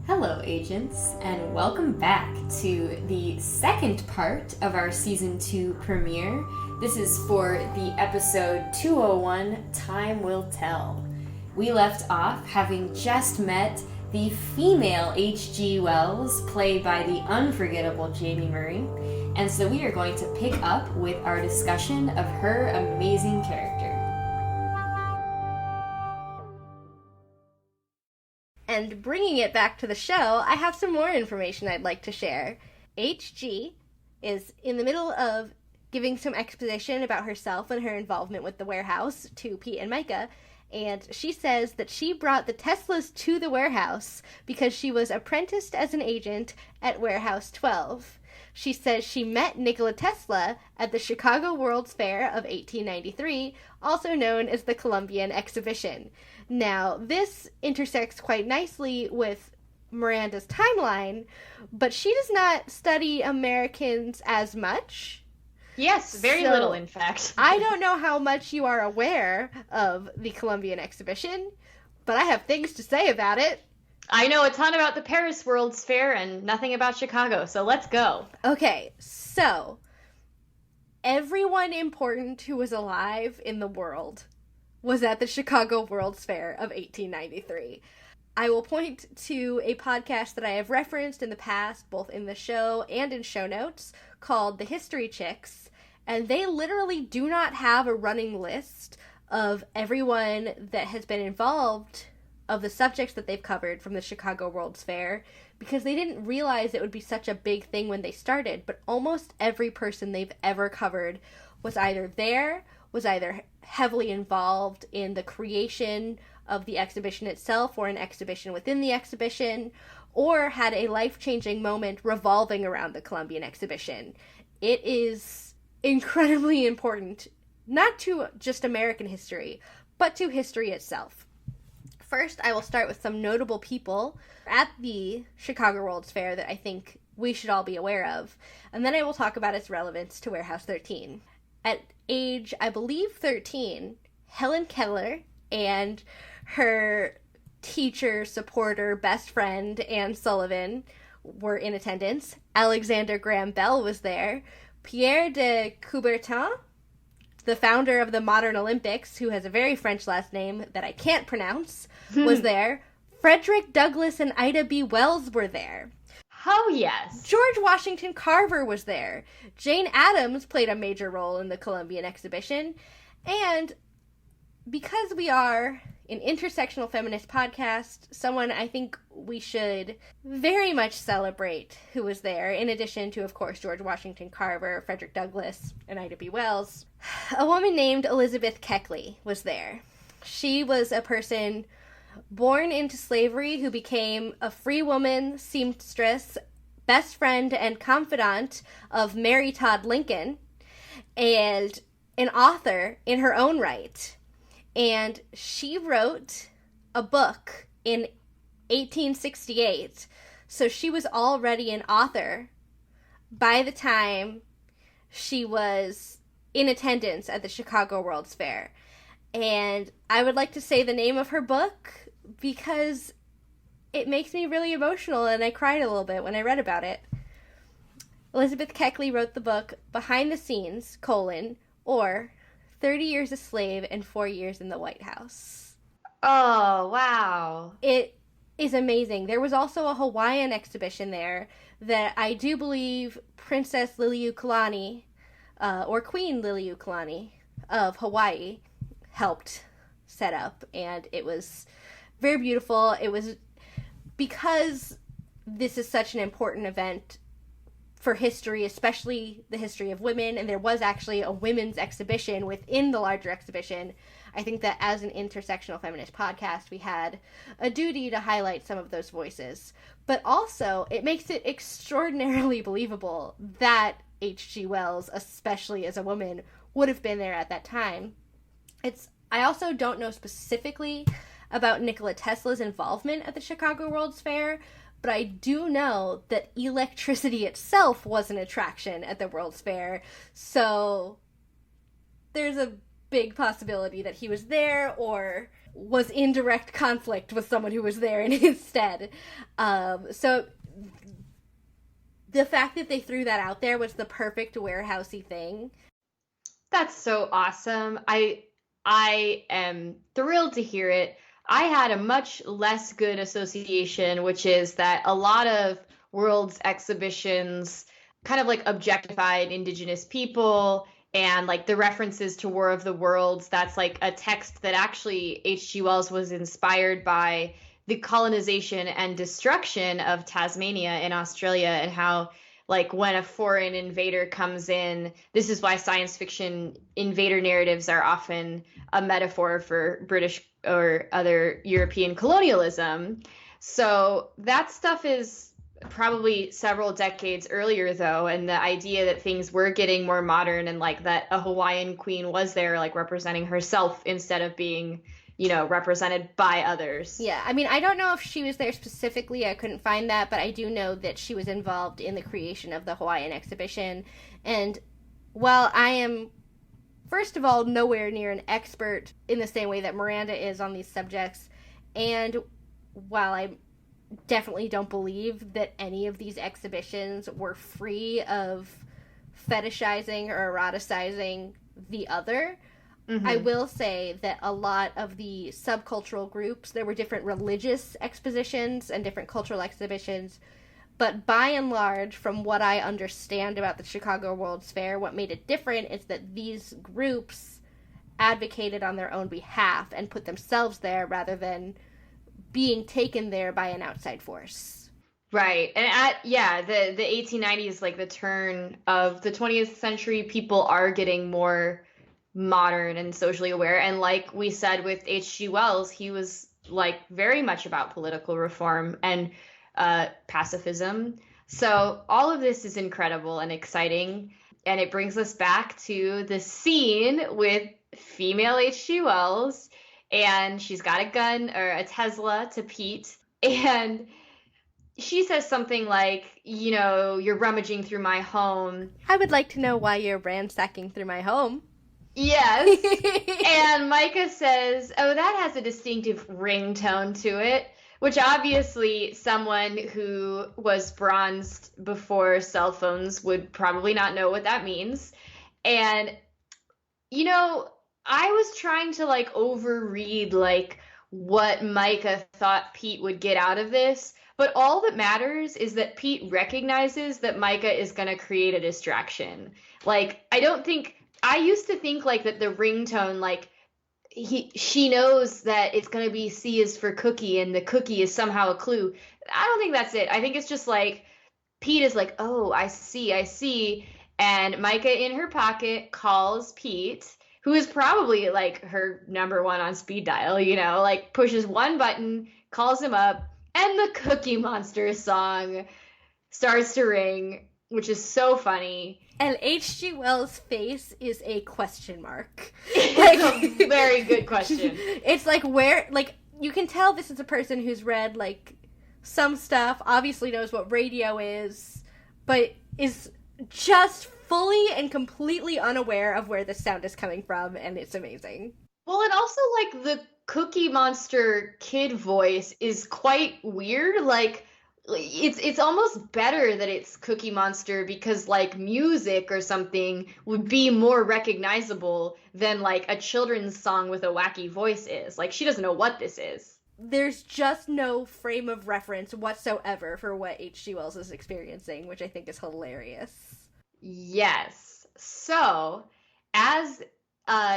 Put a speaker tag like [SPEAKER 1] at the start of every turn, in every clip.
[SPEAKER 1] Hello, agents, and welcome back to the second part of our Season 2 premiere. This is for the episode 201, Time Will Tell. We left off having just met the female H.G. Wells, played by the unforgettable Jamie Murray, and so we are going to pick up with our discussion of her amazing character.
[SPEAKER 2] And bringing it back to the show, I have some more information I'd like to share. H.G. is in the middle of giving some exposition about herself and her involvement with the warehouse to Pete and Micah, and she says that she brought the Teslas to the warehouse because she was apprenticed as an agent at Warehouse 12. She says she met Nikola Tesla at the Chicago World's Fair of 1893, also known as the Columbian Exhibition. Now, this intersects quite nicely with Miranda's timeline, but she does not study Americans as much.
[SPEAKER 3] Yes, very little, in fact.
[SPEAKER 2] I don't know how much you are aware of the Columbian Exhibition, but I have things to say about it.
[SPEAKER 3] I know a ton about the Paris World's Fair and nothing about Chicago, so let's go.
[SPEAKER 2] Okay, so everyone important who was alive in the world was at the Chicago World's Fair of 1893. I will point to a podcast that I have referenced in the past, both in the show and in show notes, called The History Chicks, and they literally do not have a running list of everyone that has been involved of the subjects that they've covered from the Chicago World's Fair, because they didn't realize it would be such a big thing when they started, but almost every person they've ever covered was either there, was either heavily involved in the creation of the exhibition itself or an exhibition within the exhibition, or had a life-changing moment revolving around the Columbian Exhibition. It is incredibly important, not to just American history, but to history itself. First, I will start with some notable people at the Chicago World's Fair that I think we should all be aware of, and then I will talk about its relevance to Warehouse 13. At age, I believe, 13, Helen Keller and her teacher, supporter, best friend, Anne Sullivan, were in attendance. Alexander Graham Bell was there. Pierre de Coubertin, the founder of the modern Olympics, who has a very French last name that I can't pronounce, was there. Frederick Douglass and Ida B. Wells were there.
[SPEAKER 3] Oh, yes.
[SPEAKER 2] George Washington Carver was there. Jane Addams played a major role in the Columbian Exhibition. And because we are an intersectional feminist podcast, someone I think we should very much celebrate who was there, in addition to, of course, George Washington Carver, Frederick Douglass, and Ida B. Wells. A woman named Elizabeth Keckley was there. She was a person born into slavery who became a free woman, seamstress, best friend, and confidant of Mary Todd Lincoln, and an author in her own right. And she wrote a book in 1868, so she was already an author by the time she was in attendance at the Chicago World's Fair. And I would like to say the name of her book because it makes me really emotional, and I cried a little bit when I read about it. Elizabeth Keckley wrote the book Behind the Scenes, or 30 Years a Slave and 4 Years in the White House.
[SPEAKER 3] Oh, wow.
[SPEAKER 2] It is amazing. There was also a Hawaiian exhibition there that I do believe Princess Liliuokalani, or Queen Liliuokalani of Hawaii, helped set up, and it was very beautiful. It was because this is such an important event for history, especially the history of women, and there was actually a women's exhibition within the larger exhibition. I think that as an intersectional feminist podcast, we had a duty to highlight some of those voices. But also, it makes it extraordinarily believable that H.G. Wells, especially as a woman, would have been there at that time. I also don't know specifically about Nikola Tesla's involvement at the Chicago World's Fair, but I do know that electricity itself was an attraction at the World's Fair, so there's a big possibility that he was there, or was in direct conflict with someone who was there in his stead. So the fact that they threw that out there was the perfect warehousey thing.
[SPEAKER 3] That's so awesome. I am thrilled to hear it. I had a much less good association, which is that a lot of World's exhibitions kind of like objectified Indigenous people, and like the references to War of the Worlds, that's like a text that actually H.G. Wells was inspired by the colonization and destruction of Tasmania in Australia, and how like when a foreign invader comes in, this is why science fiction invader narratives are often a metaphor for British or other European colonialism. So that stuff is probably several decades earlier though, and the idea that things were getting more modern, and like that a Hawaiian queen was there like representing herself instead of being, you know, represented by others.
[SPEAKER 2] Yeah, I mean, I don't know if she was there specifically. I couldn't find that, but I do know that she was involved in the creation of the Hawaiian exhibition. And while I am, first of all, nowhere near an expert in the same way that Miranda is on these subjects, and while I definitely don't believe that any of these exhibitions were free of fetishizing or eroticizing the other, I will say that a lot of the subcultural groups, there were different religious expositions and different cultural exhibitions, but by and large, from what I understand about the Chicago World's Fair, what made it different is that these groups advocated on their own behalf and put themselves there rather than being taken there by an outside force.
[SPEAKER 3] Right. And the 1890s, like the turn of the 20th century, people are getting more modern and socially aware. And like we said with H.G. Wells, he was like very much about political reform and pacifism. So all of this is incredible and exciting. And it brings us back to the scene with female H.G. Wells, and she's got a gun or a Tesla to Pete. And she says something like, you know, you're rummaging through my home.
[SPEAKER 2] I would like to know why you're ransacking through my home.
[SPEAKER 3] Yes. And Micah says, oh, that has a distinctive ringtone to it, which obviously someone who was bronzed before cell phones would probably not know what that means. And, you know, I was trying to like overread like what Micah thought Pete would get out of this, but all that matters is that Pete recognizes that Micah is going to create a distraction. Like, I used to think like that the ringtone, like she knows that it's going to be C is for cookie and the cookie is somehow a clue. I don't think that's it. I think it's just like Pete is like, oh, I see. And Micah in her pocket calls Pete, who is probably like her number one on speed dial, you know, like pushes one button, calls him up, and the Cookie Monster song starts to ring, which is so funny.
[SPEAKER 2] And H.G. Wells' face is a question mark.
[SPEAKER 3] Like, it's a very good question.
[SPEAKER 2] It's like where, like, you can tell this is a person who's read, like, some stuff, obviously knows what radio is, but is just fully and completely unaware of where this sound is coming from, and it's amazing.
[SPEAKER 3] Well, and also, like, the Cookie Monster kid voice is quite weird. Like, it's almost better that it's Cookie Monster, because like music or something would be more recognizable than like a children's song with a wacky voice is. Like, she doesn't know what this is.
[SPEAKER 2] There's just no frame of reference whatsoever for what H.G. Wells is experiencing, which I think is hilarious.
[SPEAKER 3] Yes. So, as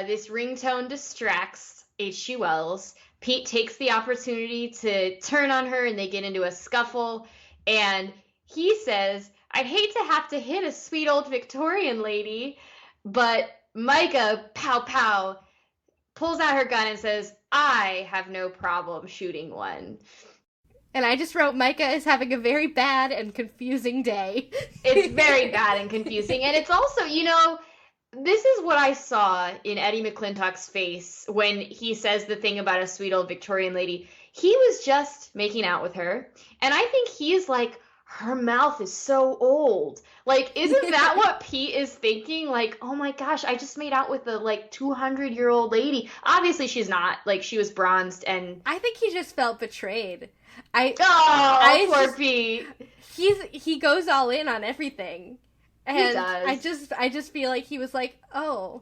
[SPEAKER 3] this ringtone distracts H.G. Wells, Pete takes the opportunity to turn on her and they get into a scuffle. And he says, I'd hate to have to hit a sweet old Victorian lady. But Micah, pow pow, pulls out her gun and says, I have no problem shooting one.
[SPEAKER 2] And I just wrote, Micah is having a very bad and confusing day.
[SPEAKER 3] It's very bad and confusing. And it's also, you know, this is what I saw in Eddie McClintock's face when he says the thing about a sweet old Victorian lady. He was just making out with her. And I think he is like her mouth is so old. Like, isn't that what Pete is thinking? Like, oh my gosh, I just made out with a like 200-year-old lady. Obviously, she's not. Like, she was bronzed and.
[SPEAKER 2] I think he just felt betrayed.
[SPEAKER 3] Poor Pete.
[SPEAKER 2] He goes all in on everything, and
[SPEAKER 3] He does.
[SPEAKER 2] I just feel like he was like, oh.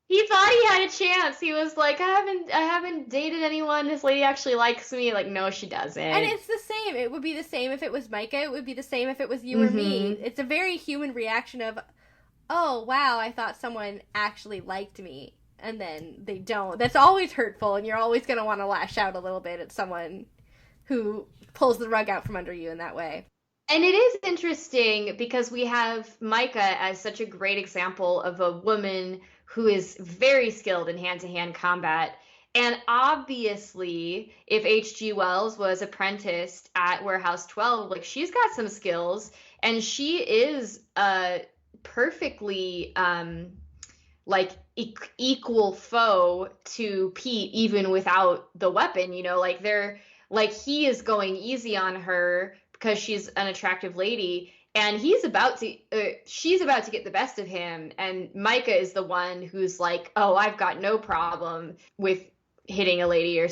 [SPEAKER 3] He thought he had a chance. He was like, I haven't dated anyone. This lady actually likes me. Like, no, she doesn't.
[SPEAKER 2] And it's the same. It would be the same if it was Micah. It would be the same if it was you or me. It's a very human reaction of, oh, wow, I thought someone actually liked me. And then they don't. That's always hurtful, and you're always going to want to lash out a little bit at someone who pulls the rug out from under you in that way.
[SPEAKER 3] And it is interesting because we have Micah as such a great example of a woman who is very skilled in hand-to-hand combat. And obviously, if H.G. Wells was apprenticed at Warehouse 12, like, she's got some skills, and she is a perfectly like equal foe to Pete, even without the weapon. You know, like, he is going easy on her because she's an attractive lady, and she's about to get the best of him, and Micah is the one who's like, oh, I've got no problem with hitting a lady or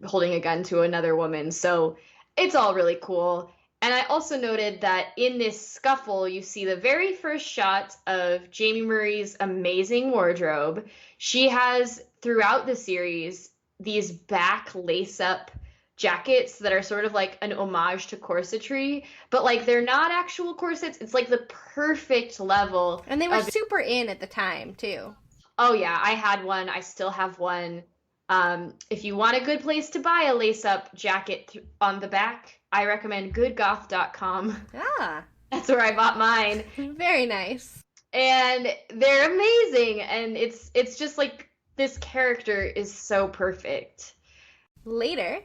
[SPEAKER 3] holding a gun to another woman. So it's all really cool. And I also noted that in this scuffle, you see the very first shot of Jamie Murray's amazing wardrobe. She has, throughout the series, these back lace-up jackets that are sort of like an homage to corsetry, but like they're not actual corsets. It's like the perfect level.
[SPEAKER 2] And they were super in at the time, too.
[SPEAKER 3] Oh, yeah. I had one. I still have one. If you want a good place to buy a lace-up jacket on the back, I recommend goodgoth.com.
[SPEAKER 2] Ah.
[SPEAKER 3] That's where I bought mine.
[SPEAKER 2] Very nice.
[SPEAKER 3] And they're amazing. And it's just like this character is so perfect.
[SPEAKER 2] Later,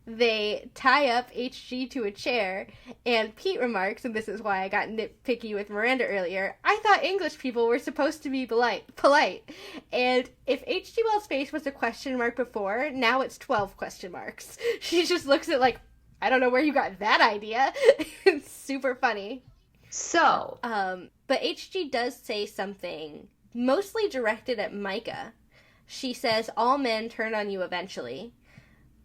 [SPEAKER 2] they tie up HG to a chair, and Pete remarks, and this is why I got nitpicky with Miranda earlier, I thought English people were supposed to be polite. And if H.G. Wells' face was a question mark before, now it's 12 question marks. She just looks at like, I don't know where you got that idea. It's super funny.
[SPEAKER 3] So.
[SPEAKER 2] But HG does say something mostly directed at Micah. She says, all men turn on you eventually.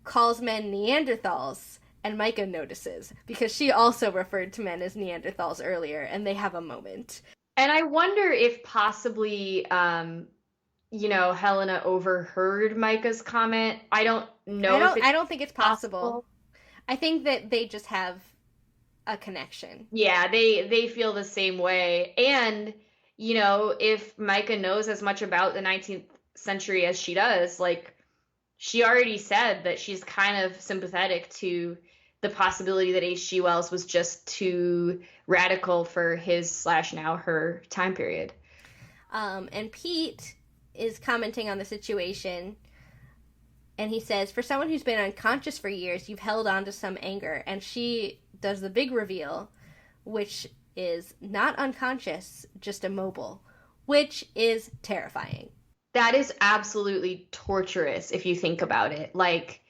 [SPEAKER 2] Calls men Neanderthals, and Micah notices, because she also referred to men as Neanderthals earlier, and they have a moment.
[SPEAKER 3] And I wonder if possibly, Helena overheard Micah's comment. I don't know.
[SPEAKER 2] I don't think it's possible. I think that they just have a connection.
[SPEAKER 3] Yeah, they feel the same way. And, if Micah knows as much about the 19th century as she does, like, she already said that she's kind of sympathetic to the possibility that H.G. Wells was just too radical for his/now her time period.
[SPEAKER 2] And Pete is commenting on the situation, and he says, for someone who's been unconscious for years, you've held on to some anger. And she does the big reveal, which is not unconscious, just immobile, which is terrifying.
[SPEAKER 3] That is absolutely torturous if you think about it. Like,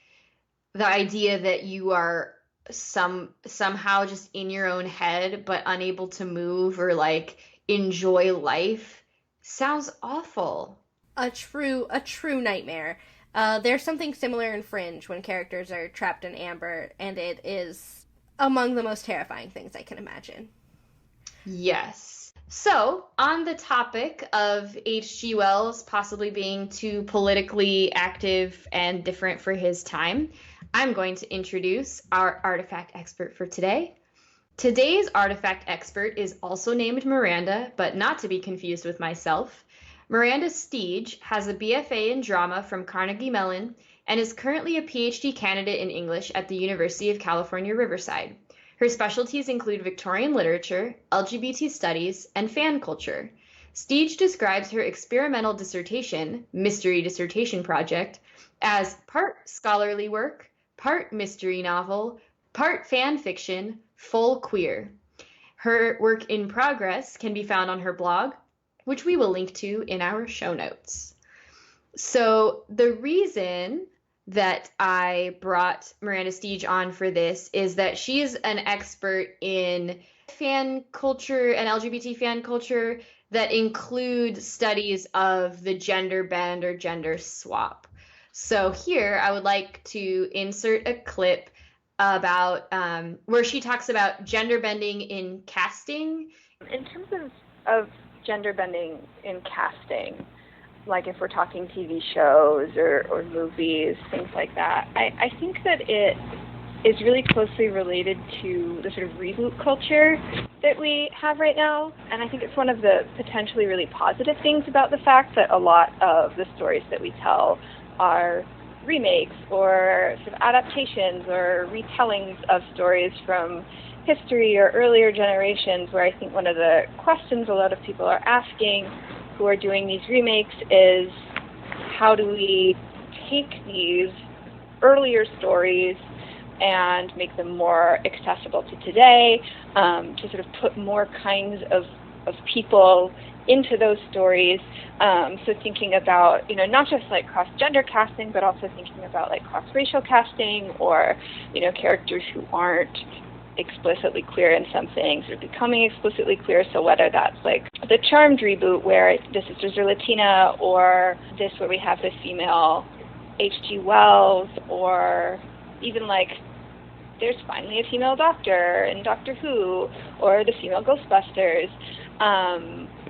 [SPEAKER 3] the idea that you are somehow just in your own head but unable to move or like enjoy life sounds awful.
[SPEAKER 2] A true nightmare. There's something similar in Fringe when characters are trapped in amber, and it is among the most terrifying things I can imagine.
[SPEAKER 3] Yes. So, on the topic of H.G. Wells possibly being too politically active and different for his time, I'm going to introduce our artifact expert for today. Today's artifact expert is also named Miranda, but not to be confused with myself. Miranda Steege has a BFA in drama from Carnegie Mellon and is currently a PhD candidate in English at the University of California, Riverside. Her specialties include Victorian literature, LGBT studies, and fan culture. Steege describes her experimental dissertation, Mystery Dissertation Project, as part scholarly work, part mystery novel, part fan fiction, full queer. Her work in progress can be found on her blog, which we will link to in our show notes. So the reason that I brought Miranda Steege on for this is that she is an expert in fan culture and LGBT fan culture that include studies of the gender bend or gender swap. So here I would like to insert a clip about where she talks about gender bending in casting.
[SPEAKER 4] In terms of gender bending in casting, like if we're talking TV shows or movies, things like that, I think that it is really closely related to the sort of reboot culture that we have right now. And I think it's one of the potentially really positive things about the fact that a lot of the stories that we tell are remakes or sort of adaptations or retellings of stories from history or earlier generations, where I think one of the questions a lot of people are asking who are doing these remakes is, how do we take these earlier stories and make them more accessible to today, to sort of put more kinds of people into those stories. So thinking about, not just like cross-gender casting, but also thinking about like cross-racial casting, or, characters who aren't explicitly queer in some things or becoming explicitly queer. So whether that's like the Charmed reboot where the sisters are Latina, or this where we have the female H.G. Wells, or even like there's finally a female doctor in Doctor Who, or the female Ghostbusters.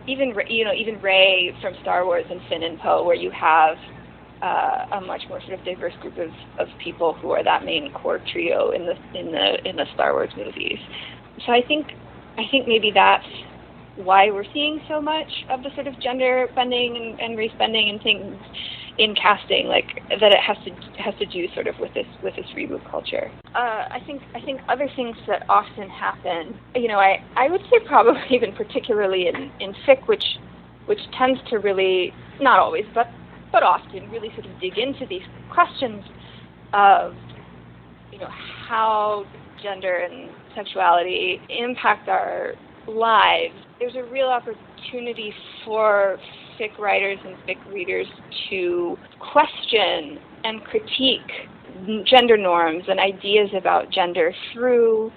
[SPEAKER 4] Even Rey from Star Wars and Finn and Poe, where you have a much more sort of diverse group of people who are that main core trio in the Star Wars movies. So I think maybe that's why we're seeing so much of the sort of gender bending and race bending and things in casting, like that it has to do sort of with this reboot culture. I think other things that often happen, I would say probably even particularly in fic, which tends to really, not always, but often really sort of dig into these questions of, how gender and sexuality impact our lives. There's a real opportunity for fic writers and fic readers to question and critique gender norms and ideas about gender through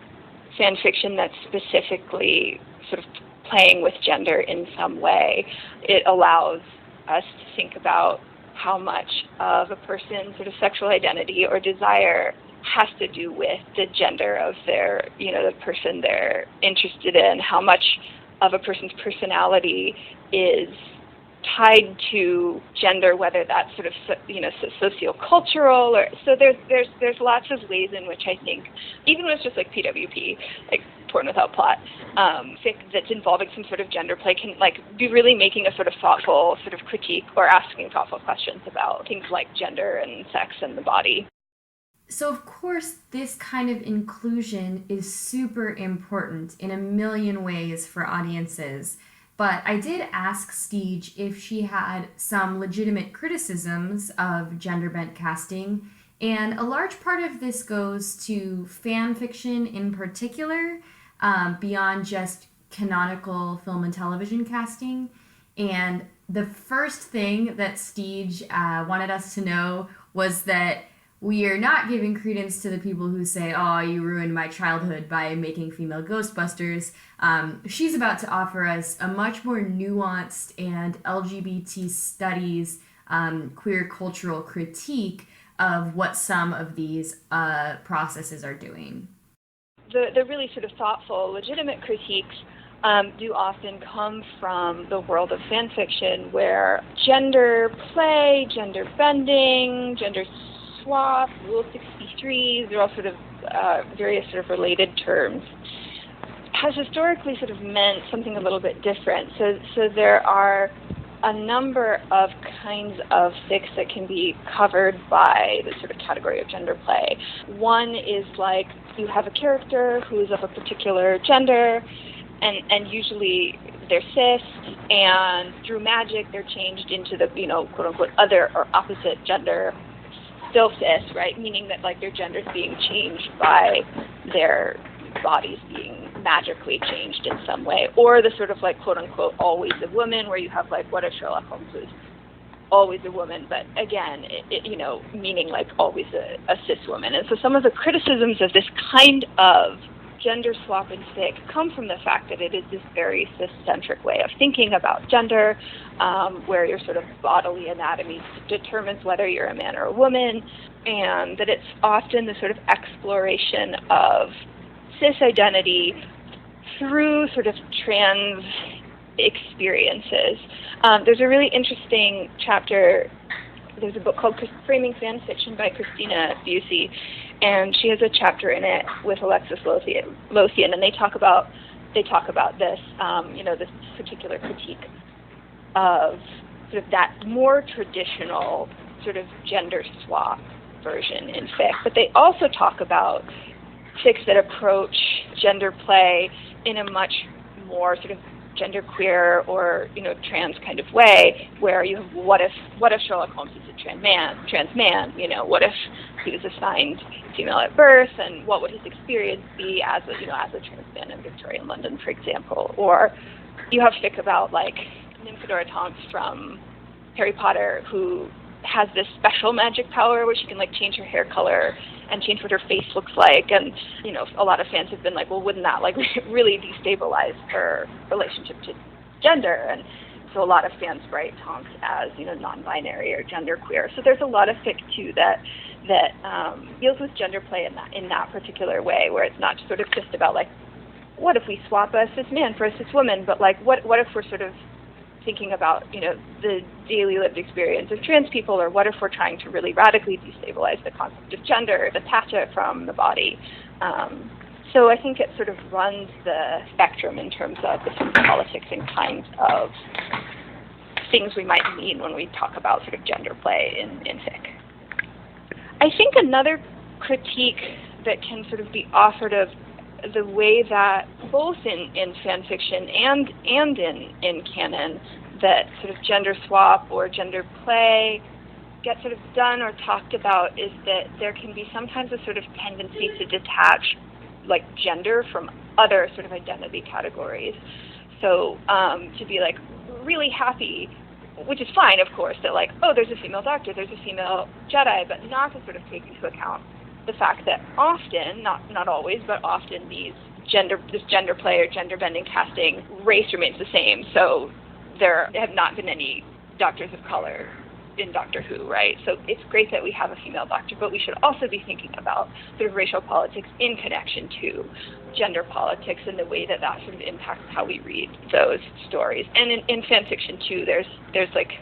[SPEAKER 4] fan fiction that's specifically sort of playing with gender in some way. It allows us to think about how much of a person's sort of sexual identity or desire has to do with the gender of their, the person they're interested in, how much of a person's personality is tied to gender, whether that's sort of, sociocultural, or so there's lots of ways in which I think, even with just like PWP, like porn without plot, fic that's involving some sort of gender play can like be really making a sort of thoughtful sort of critique or asking thoughtful questions about things like gender and sex and the body.
[SPEAKER 1] So of course, this kind of inclusion is super important in a million ways for audiences. But I did ask Steege if she had some legitimate criticisms of gender-bent casting, and a large part of this goes to fan fiction in particular, beyond just canonical film and television casting. And the first thing that Steege wanted us to know was that we are not giving credence to the people who say, "Oh, you ruined my childhood by making female Ghostbusters." She's about to offer us a much more nuanced and LGBT studies, queer cultural critique of what some of these processes are doing.
[SPEAKER 4] The really sort of thoughtful, legitimate critiques do often come from the world of fan fiction, where gender play, gender bending, gender swap, Rule 63, they're all sort of various sort of related terms, has historically sort of meant something a little bit different. So there are a number of kinds of fics that can be covered by the sort of category of gender play. One is like you have a character who is of a particular gender, and usually they're cis, and through magic they're changed into the, quote unquote, other or opposite gender, still cis, right? Meaning that like their gender is being changed by their bodies being magically changed in some way. Or the sort of like quote unquote always a woman, where you have like what if Sherlock Holmes was always a woman, but again, meaning like always a cis woman. And so some of the criticisms of this kind of gender swap in fic come from the fact that it is this very cis-centric way of thinking about gender, where your sort of bodily anatomy determines whether you're a man or a woman, and that it's often the sort of exploration of cis identity through sort of trans experiences. There's a really interesting chapter. There's a book called Framing Fan Fiction by Christina Busey, and she has a chapter in it with Alexis Lothian, and they talk about this, this particular critique of sort of that more traditional sort of gender swap version in fic. But they also talk about fics that approach gender play in a much more sort of genderqueer or trans kind of way, where you have what if Sherlock Holmes is a trans man, what if he was assigned female at birth, and what would his experience be as a trans man in Victorian London, for example. Or you have fic about like Nymphadora Tonks from Harry Potter, who has this special magic power where she can like change her hair color and change what her face looks like, and a lot of fans have been like, well, wouldn't that like really destabilize her relationship to gender? And so a lot of fans write Tonks as non-binary or genderqueer. So there's a lot of fic too that deals with gender play in that particular way, where it's not sort of just about like, what if we swap a cis man for a cis woman, but like what if we're sort of thinking about the daily lived experience of trans people, or what if we're trying to really radically destabilize the concept of gender, detach it from the body. So I think it sort of runs the spectrum in terms of the sort of politics and kinds of things we might mean when we talk about sort of gender play in fic. I think another critique that can sort of be offered of the way that both in fan fiction and in canon that sort of gender swap or gender play gets sort of done or talked about is that there can be sometimes a sort of tendency to detach like gender from other sort of identity categories. So to be like really happy, which is fine, of course, that like, oh, there's a female doctor, there's a female Jedi, but not to sort of take into account the fact that often, not always, but often this gender play or gender bending casting, race remains the same. So there have not been any doctors of color in Doctor Who, right? So it's great that we have a female doctor, but we should also be thinking about sort of racial politics in connection to gender politics and the way that sort of impacts how we read those stories. And in fan fiction too, there's like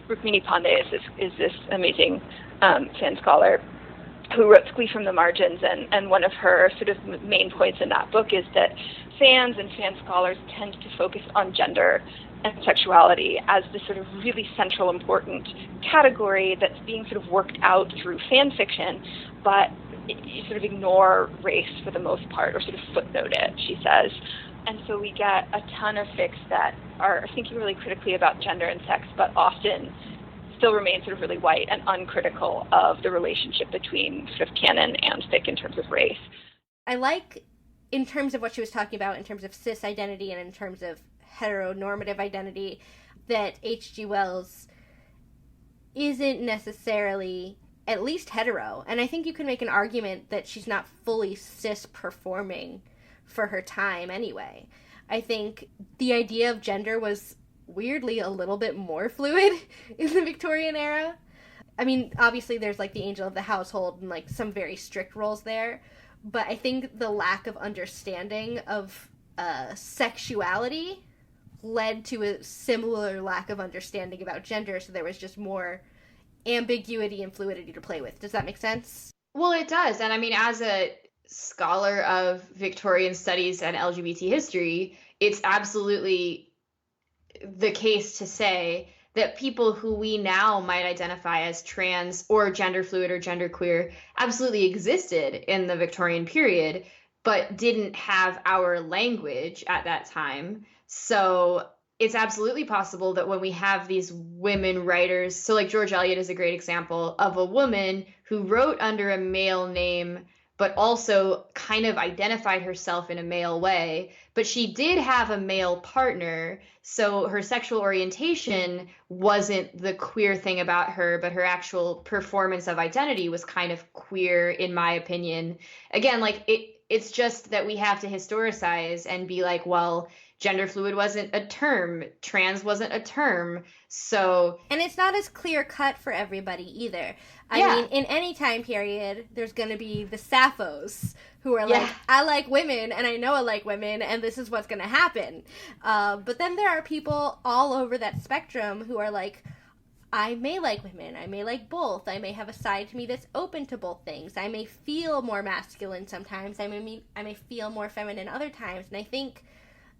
[SPEAKER 4] Rukmini Pandey is this amazing fan scholar who wrote Squee from the Margins, and one of her sort of main points in that book is that fans and fan scholars tend to focus on gender and sexuality as this sort of really central, important category that's being sort of worked out through fan fiction, but you sort of ignore race for the most part, or sort of footnote it, she says. And so we get a ton of fics that are thinking really critically about gender and sex, but often still remain sort of really white and uncritical of the relationship between sort of canon and fic in terms of race.
[SPEAKER 2] I like, in terms of what she was talking about, in terms of cis identity and in terms of heteronormative identity, that H.G. Wells isn't necessarily at least hetero. And I think you can make an argument that she's not fully cis performing for her time anyway. I think the idea of gender was weirdly a little bit more fluid in the Victorian era. I mean, obviously there's like the angel of the household and like some very strict roles there, but I think the lack of understanding of sexuality led to a similar lack of understanding about gender, so there was just more ambiguity and fluidity to play with. Does that make sense?
[SPEAKER 3] Well, it does. And I mean, as a scholar of Victorian studies and LGBT history, it's absolutely the case to say that people who we now might identify as trans or gender fluid or genderqueer absolutely existed in the Victorian period, but didn't have our language at that time. So it's absolutely possible that when we have these women writers, so like George Eliot is a great example of a woman who wrote under a male name, but also kind of identified herself in a male way. But she did have a male partner, so her sexual orientation wasn't the queer thing about her, but her actual performance of identity was kind of queer, in my opinion. Again, like it's just that we have to historicize and be like, well, gender fluid wasn't a term, trans wasn't a term, so.
[SPEAKER 2] And it's not as clear cut for everybody either.
[SPEAKER 3] Yeah.
[SPEAKER 2] I mean, in any time period, there's going to be the Sapphos who are like,
[SPEAKER 3] Yeah.
[SPEAKER 2] I like women, and I know I like women, and this is what's going to happen. But then there are people all over that spectrum who are like, I may like women, I may like both, I may have a side to me that's open to both things, I may feel more masculine sometimes, I may feel more feminine other times, and I think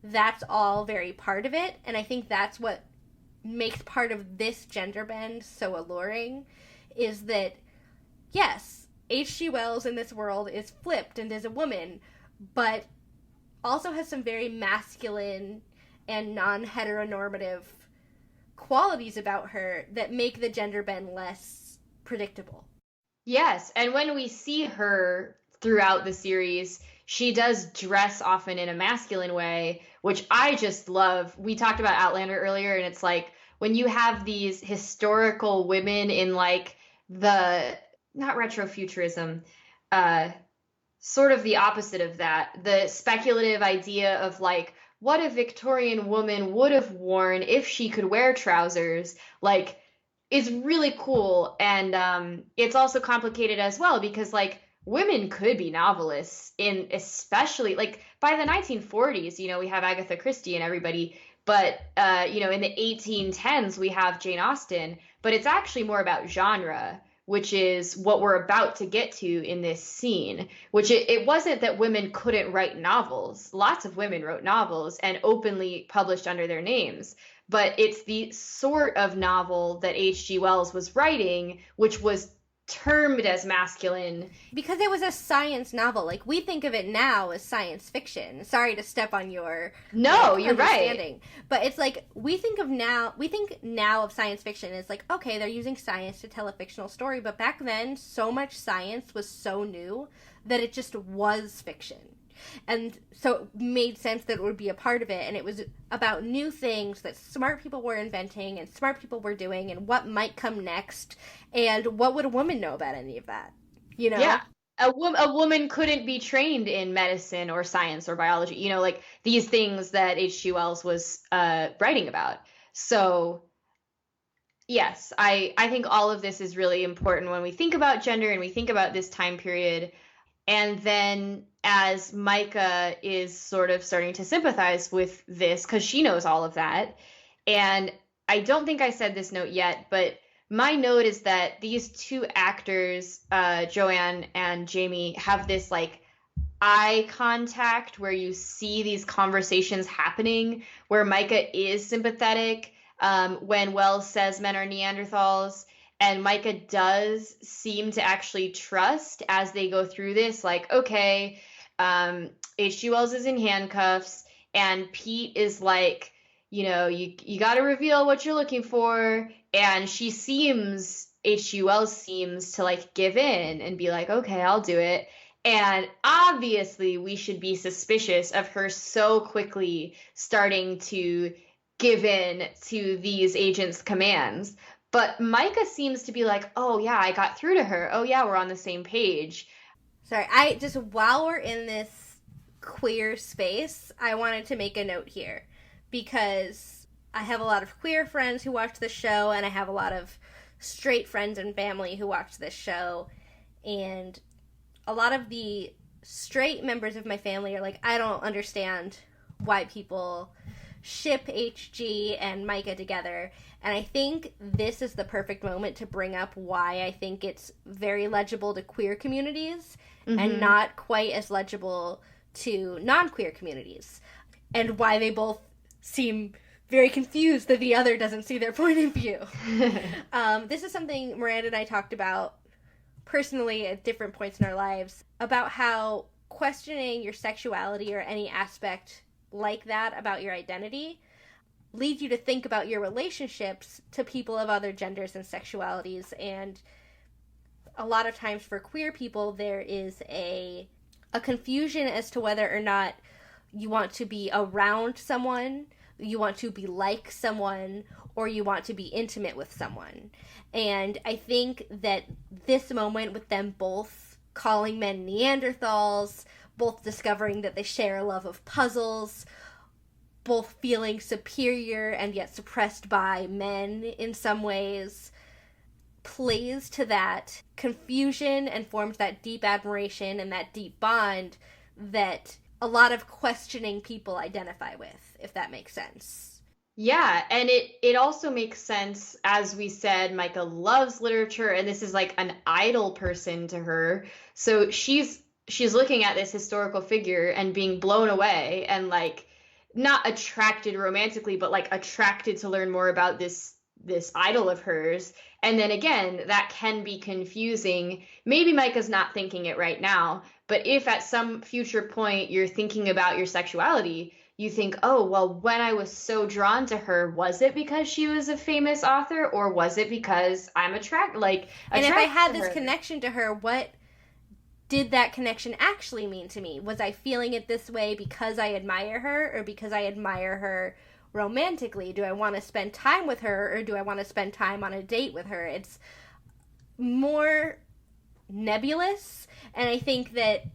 [SPEAKER 2] that's all very part of it, and I think that's what makes part of this gender bend so alluring, is that, yes, H.G. Wells in this world is flipped and is a woman, but also has some very masculine and non-heteronormative qualities about her that make the gender bend less predictable.
[SPEAKER 3] Yes, and when we see her throughout the series, she does dress often in a masculine way, which I just love. We talked about Outlander earlier, and it's like when you have these historical women in like the, not retrofuturism, sort of the opposite of that, the speculative idea of like, what a Victorian woman would have worn if she could wear trousers, like, is really cool. And it's also complicated as well because like women could be novelists, in especially like by the 1940s, you know, we have Agatha Christie and everybody, but you know, in the 1810s we have Jane Austen, but it's actually more about genre, which is what we're about to get to in this scene, which it wasn't that women couldn't write novels. Lots of women wrote novels and openly published under their names. But it's the sort of novel that H.G. Wells was writing, which was termed as masculine.
[SPEAKER 2] Because it was a science novel. Like, we think of it now as science fiction. Sorry to step on your
[SPEAKER 3] No, you're right.
[SPEAKER 2] understanding. But it's like, we think now of science fiction as like, okay, they're using science to tell a fictional story. But back then, so much science was so new that it just was fiction. And so it made sense that it would be a part of it, and it was about new things that smart people were inventing and smart people were doing and what might come next, and what would a woman know about any of that, you know?
[SPEAKER 3] Yeah. A woman couldn't be trained in medicine or science or biology, you know, like these things that H.G. Wells was writing about. So yes, I think all of this is really important when we think about gender and we think about this time period. And then as Micah is sort of starting to sympathize with this, because she knows all of that, and I don't think I said this note yet, but my note is that these two actors, Joanne and Jamie, have this like eye contact where you see these conversations happening, where Micah is sympathetic when Wells says men are Neanderthals. And Micah does seem to actually trust as they go through this, like, okay, H.G. Wells is in handcuffs, and Pete is like, you know, you got to reveal what you're looking for. And H.G. Wells seems to like give in and be like, okay, I'll do it. And obviously we should be suspicious of her so quickly starting to give in to these agents' commands. But Micah seems to be like, oh, yeah, I got through to her. Oh, yeah, we're on the same page.
[SPEAKER 2] Sorry, while we're in this queer space, I wanted to make a note here. Because I have a lot of queer friends who watch this show, and I have a lot of straight friends and family who watch this show. And a lot of the straight members of my family are like, I don't understand why people ship HG and Micah together. And I think this is the perfect moment to bring up why I think it's very legible to queer communities and not quite as legible to non-queer communities. And why they both seem very confused that the other doesn't see their point of view. This is something Miranda and I talked about personally at different points in our lives, about how questioning your sexuality or any aspect like that about your identity leads you to think about your relationships to people of other genders and sexualities. And a lot of times for queer people, there is a confusion as to whether or not you want to be around someone, you want to be like someone, or you want to be intimate with someone. And I think that this moment with them both calling men Neanderthals, both discovering that they share a love of puzzles, both feeling superior and yet suppressed by men in some ways, plays to that confusion and forms that deep admiration and that deep bond that a lot of questioning people identify with, if that makes sense.
[SPEAKER 3] Yeah, and it also makes sense. As we said, Micah loves literature, and this is like an idol person to her. So she's looking at this historical figure and being blown away, and like not attracted romantically, but like attracted to learn more about this idol of hers. And then again, that can be confusing. Maybe Micah's not thinking it right now, but if at some future point you're thinking about your sexuality, you think, oh, well, when I was so drawn to her, was it because she was a famous author, or was it because I'm attracted? And
[SPEAKER 2] if I had this connection to her, what did that connection actually mean to me? Was I feeling it this way because I admire her, or because I admire her romantically? Do I want to spend time with her, or do I want to spend time on a date with her? It's more nebulous, and I think that,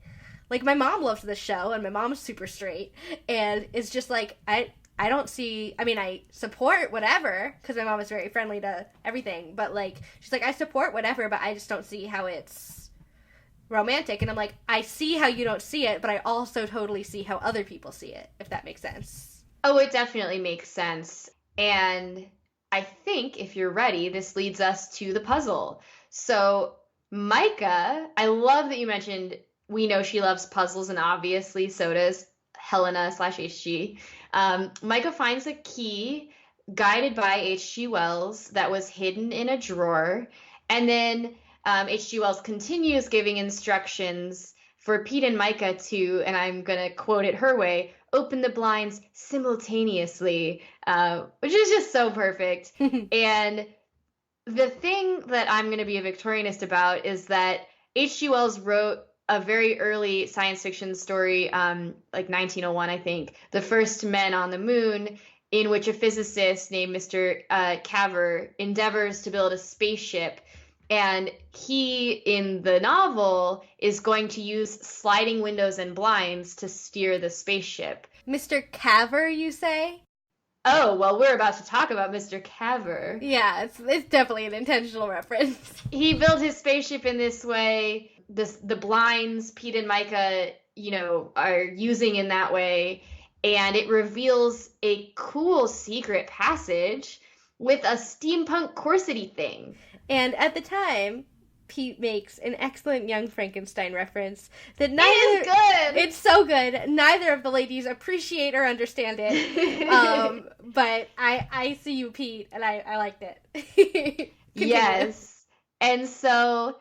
[SPEAKER 2] like, my mom loves this show, and my mom's super straight, and it's just like, I don't see, I mean, I support whatever, because my mom is very friendly to everything, but, like, she's like, I support whatever, but I just don't see how it's romantic. And I'm like, I see how you don't see it, but I also totally see how other people see it, if that makes sense.
[SPEAKER 3] Oh, it definitely makes sense. And I think, if you're ready, this leads us to the puzzle. So, Micah, I love that you mentioned, we know she loves puzzles, and obviously so does Helena/HG. Micah finds a key guided by H.G. Wells that was hidden in a drawer. And then H.G. Wells continues giving instructions for Pete and Micah to, and I'm going to quote it her way, open the blinds simultaneously, which is just so perfect. And the thing that I'm going to be a Victorianist about is that H.G. Wells wrote a very early science fiction story, like 1901, I think, The First Men on the Moon, in which a physicist named Mr. Cavor endeavors to build a spaceship. And he, in the novel, is going to use sliding windows and blinds to steer the spaceship.
[SPEAKER 2] Mr. Cavor, you say?
[SPEAKER 3] Oh, well, we're about to talk about Mr. Cavor.
[SPEAKER 2] Yeah, it's definitely an intentional reference.
[SPEAKER 3] He built his spaceship in this way. The blinds Pete and Micah, are using in that way. And it reveals a cool secret passage with a steampunk corsety thing.
[SPEAKER 2] And at the time, Pete makes an excellent Young Frankenstein reference that
[SPEAKER 3] neither... It is good!
[SPEAKER 2] It's so good. Neither of the ladies appreciate or understand it. But I see you, Pete, and I liked it.
[SPEAKER 3] Yes. And so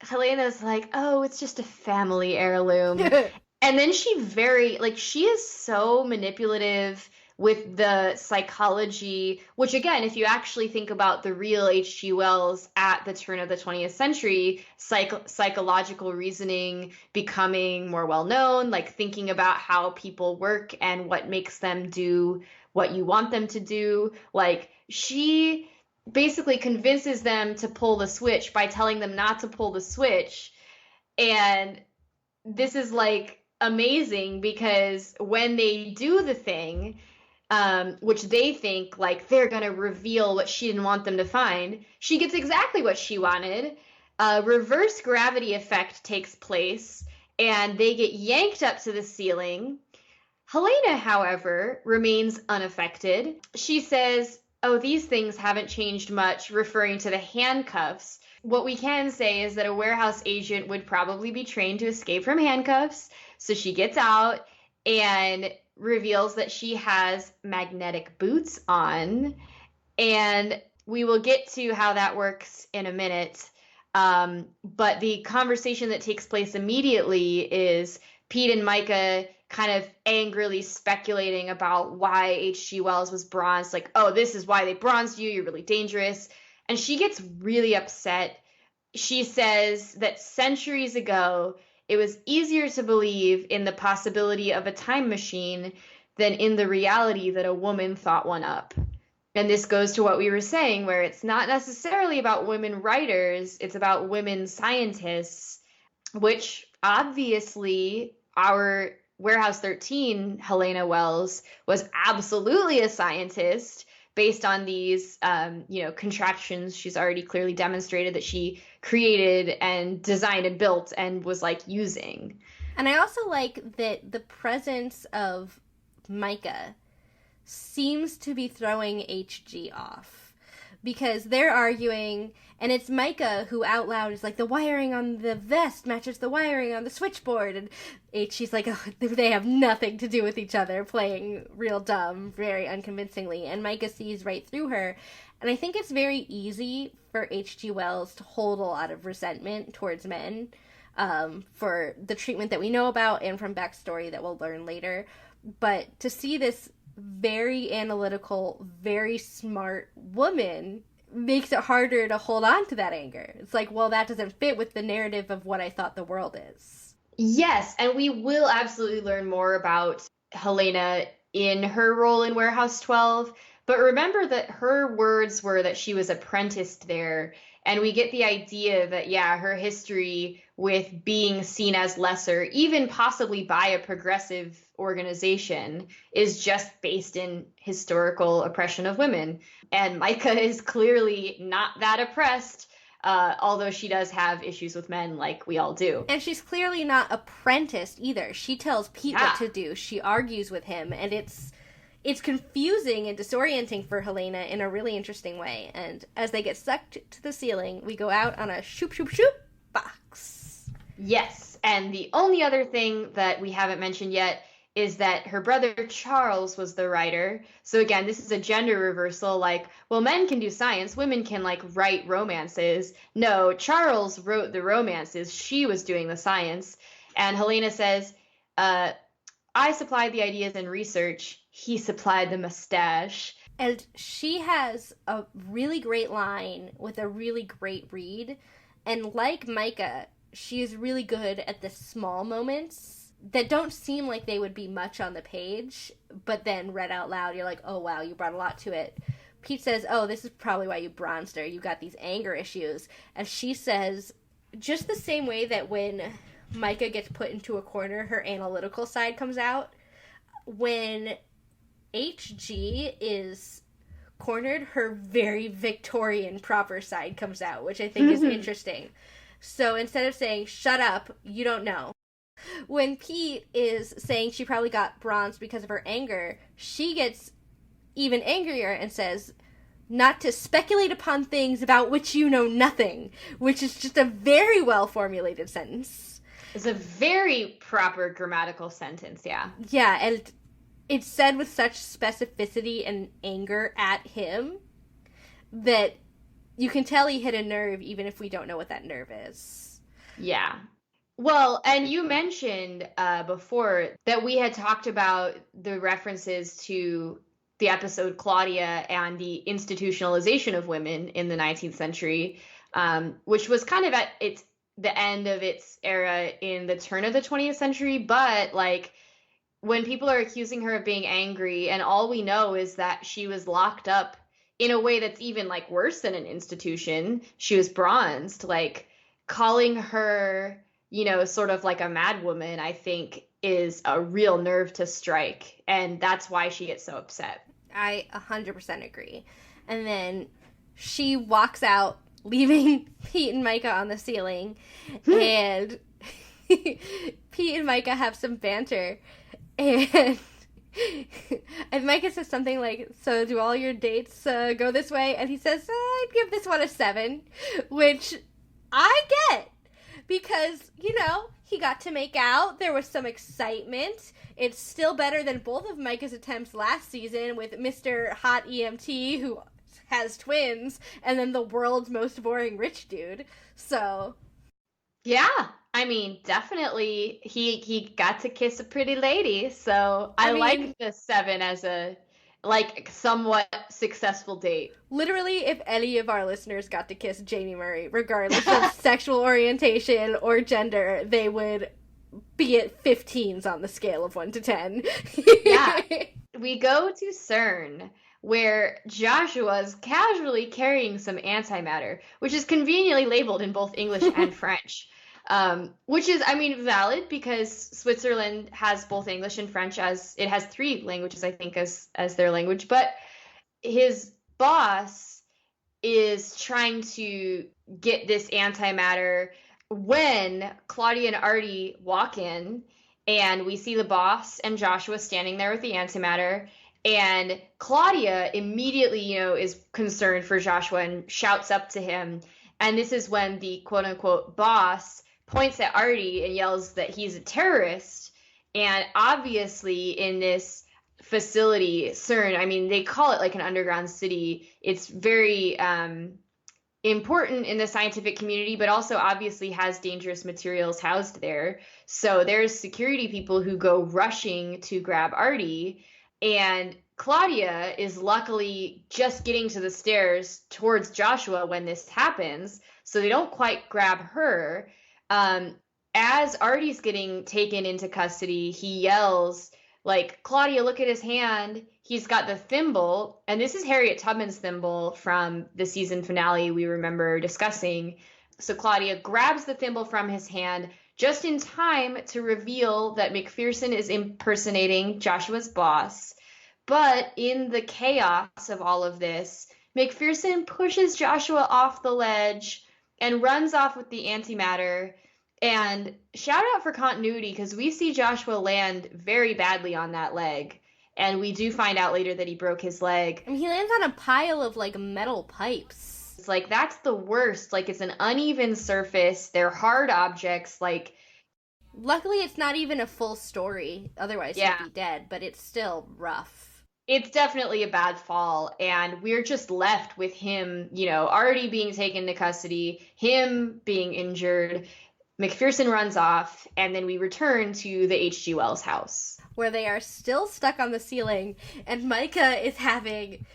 [SPEAKER 3] Helena's like, oh, it's just a family heirloom. And then she is so manipulative with the psychology, which again, if you actually think about the real H.G. Wells at the turn of the 20th century, psychological reasoning becoming more well-known, like thinking about how people work and what makes them do what you want them to do. Like, she basically convinces them to pull the switch by telling them not to pull the switch. And this is like amazing, because when they do the thing, which they think like they're going to reveal what she didn't want them to find, she gets exactly what she wanted. A reverse gravity effect takes place, and they get yanked up to the ceiling. Helena, however, remains unaffected. She says, oh, these things haven't changed much, referring to the handcuffs. What we can say is that a warehouse agent would probably be trained to escape from handcuffs. So she gets out and reveals that she has magnetic boots on. And we will get to how that works in a minute. But the conversation that takes place immediately is Pete and Micah kind of angrily speculating about why H.G. Wells was bronzed. Like, oh, this is why they bronzed you. You're really dangerous. And she gets really upset. she says that centuries ago, it was easier to believe in the possibility of a time machine than in the reality that a woman thought one up. And this goes to what we were saying, where it's not necessarily about women writers, it's about women scientists, which obviously our Warehouse 13, Helena Wells, was absolutely a scientist based on these, contractions she's already clearly demonstrated that she created and designed and built and was like using.
[SPEAKER 2] And I also like that the presence of Micah seems to be throwing HG off, because they're arguing, and it's Micah who out loud is like, the wiring on the vest matches the wiring on the switchboard, and HG's like, oh, they have nothing to do with each other, playing real dumb, very unconvincingly, and Micah sees right through her. And I think it's very easy for H.G. Wells to hold a lot of resentment towards men, for the treatment that we know about and from backstory that we'll learn later. But to see this very analytical, very smart woman makes it harder to hold on to that anger. It's like, well, that doesn't fit with the narrative of what I thought the world is.
[SPEAKER 3] Yes, and we will absolutely learn more about Helena in her role in Warehouse 12. But remember that her words were that she was apprenticed there. And we get the idea that, yeah, her history with being seen as lesser, even possibly by a progressive organization, is just based in historical oppression of women. And Micah is clearly not that oppressed, although she does have issues with men like we all do.
[SPEAKER 2] And she's clearly not apprenticed either. She tells Pete what to do. She argues with him, and it's confusing and disorienting for Helena in a really interesting way. And as they get sucked to the ceiling, we go out on a shoop, shoop, shoop box.
[SPEAKER 3] Yes, and the only other thing that we haven't mentioned yet is that her brother Charles was the writer. So again, this is a gender reversal, like, well, men can do science, women can, like, write romances. No, Charles wrote the romances, she was doing the science. And Helena says, I supplied the ideas and research, he supplied the mustache.
[SPEAKER 2] And she has a really great line with a really great read. And like Micah, she is really good at the small moments that don't seem like they would be much on the page, but then read out loud, you're like, oh, wow, you brought a lot to it. Pete says, oh, this is probably why you bronzed her. You got these anger issues. And she says, just the same way that when Micah gets put into a corner, her analytical side comes out. When HG is cornered, her very Victorian proper side comes out, which I think is interesting. So instead of saying, shut up, you don't know. When Pete is saying she probably got bronzed because of her anger, she gets even angrier and says, not to speculate upon things about which you know nothing, which is just a very well-formulated sentence.
[SPEAKER 3] It's a very proper grammatical sentence, yeah.
[SPEAKER 2] Yeah, and it's said with such specificity and anger at him that you can tell he hit a nerve even if we don't know what that nerve is.
[SPEAKER 3] Yeah. Well, and you mentioned before that we had talked about the references to the episode Claudia and the institutionalization of women in the 19th century, which was kind of at the end of its era in the turn of the 20th century. But like when people are accusing her of being angry, and all we know is that she was locked up in a way that's even like worse than an institution. She was bronzed, like calling her, sort of like a mad woman, I think is a real nerve to strike. And that's why she gets so upset.
[SPEAKER 2] I 100% agree. And then she walks out, leaving Pete and Micah on the ceiling. And Pete and Micah have some banter. And Micah says something like, so do all your dates go this way? And he says, I'd give this one a 7, which I get. Because, he got to make out. There was some excitement. It's still better than both of Micah's attempts last season with Mr. Hot EMT, who has twins, and then the world's most boring rich dude. So.
[SPEAKER 3] Yeah. I mean, definitely he got to kiss a pretty lady. So I like the 7 as a like somewhat successful date.
[SPEAKER 2] Literally, if any of our listeners got to kiss Jamie Murray, regardless of sexual orientation or gender, they would be at 15s on the scale of 1 to 10.
[SPEAKER 3] Yeah. We go to CERN, where Joshua's casually carrying some antimatter, which is conveniently labeled in both English and French. Which is, I mean, valid because Switzerland has both English and French, as it has 3 languages, I think, as their language. But his boss is trying to get this antimatter when Claudia and Artie walk in, and we see the boss and Joshua standing there with the antimatter. And Claudia immediately, is concerned for Joshua and shouts up to him. And this is when the quote-unquote boss points at Artie and yells that he's a terrorist. And obviously in this facility, CERN, I mean, they call it like an underground city. It's very important in the scientific community, but also obviously has dangerous materials housed there. So there's security people who go rushing to grab Artie. And Claudia is luckily just getting to the stairs towards Joshua when this happens, so they don't quite grab her. As Artie's getting taken into custody, he yells, like, Claudia, look at his hand. He's got the thimble, and this is Harriet Tubman's thimble from the season finale we remember discussing. So Claudia grabs the thimble from his hand just in time to reveal that McPherson is impersonating Joshua's boss. But in the chaos of all of this, McPherson pushes Joshua off the ledge and runs off with the antimatter. And shout out for continuity, because we see Joshua land very badly on that leg. And we do find out later that he broke his leg.
[SPEAKER 2] I mean, he lands on a pile of, like, metal pipes.
[SPEAKER 3] It's like, that's the worst. Like, it's an uneven surface. They're hard objects. Like,
[SPEAKER 2] luckily, it's not even a full story. Otherwise, he'd be dead. But it's still rough.
[SPEAKER 3] It's definitely a bad fall. And we're just left with him, already being taken to custody, him being injured. McPherson runs off, and then we return to the H.G. Wells house,
[SPEAKER 2] where they are still stuck on the ceiling, and Micah is having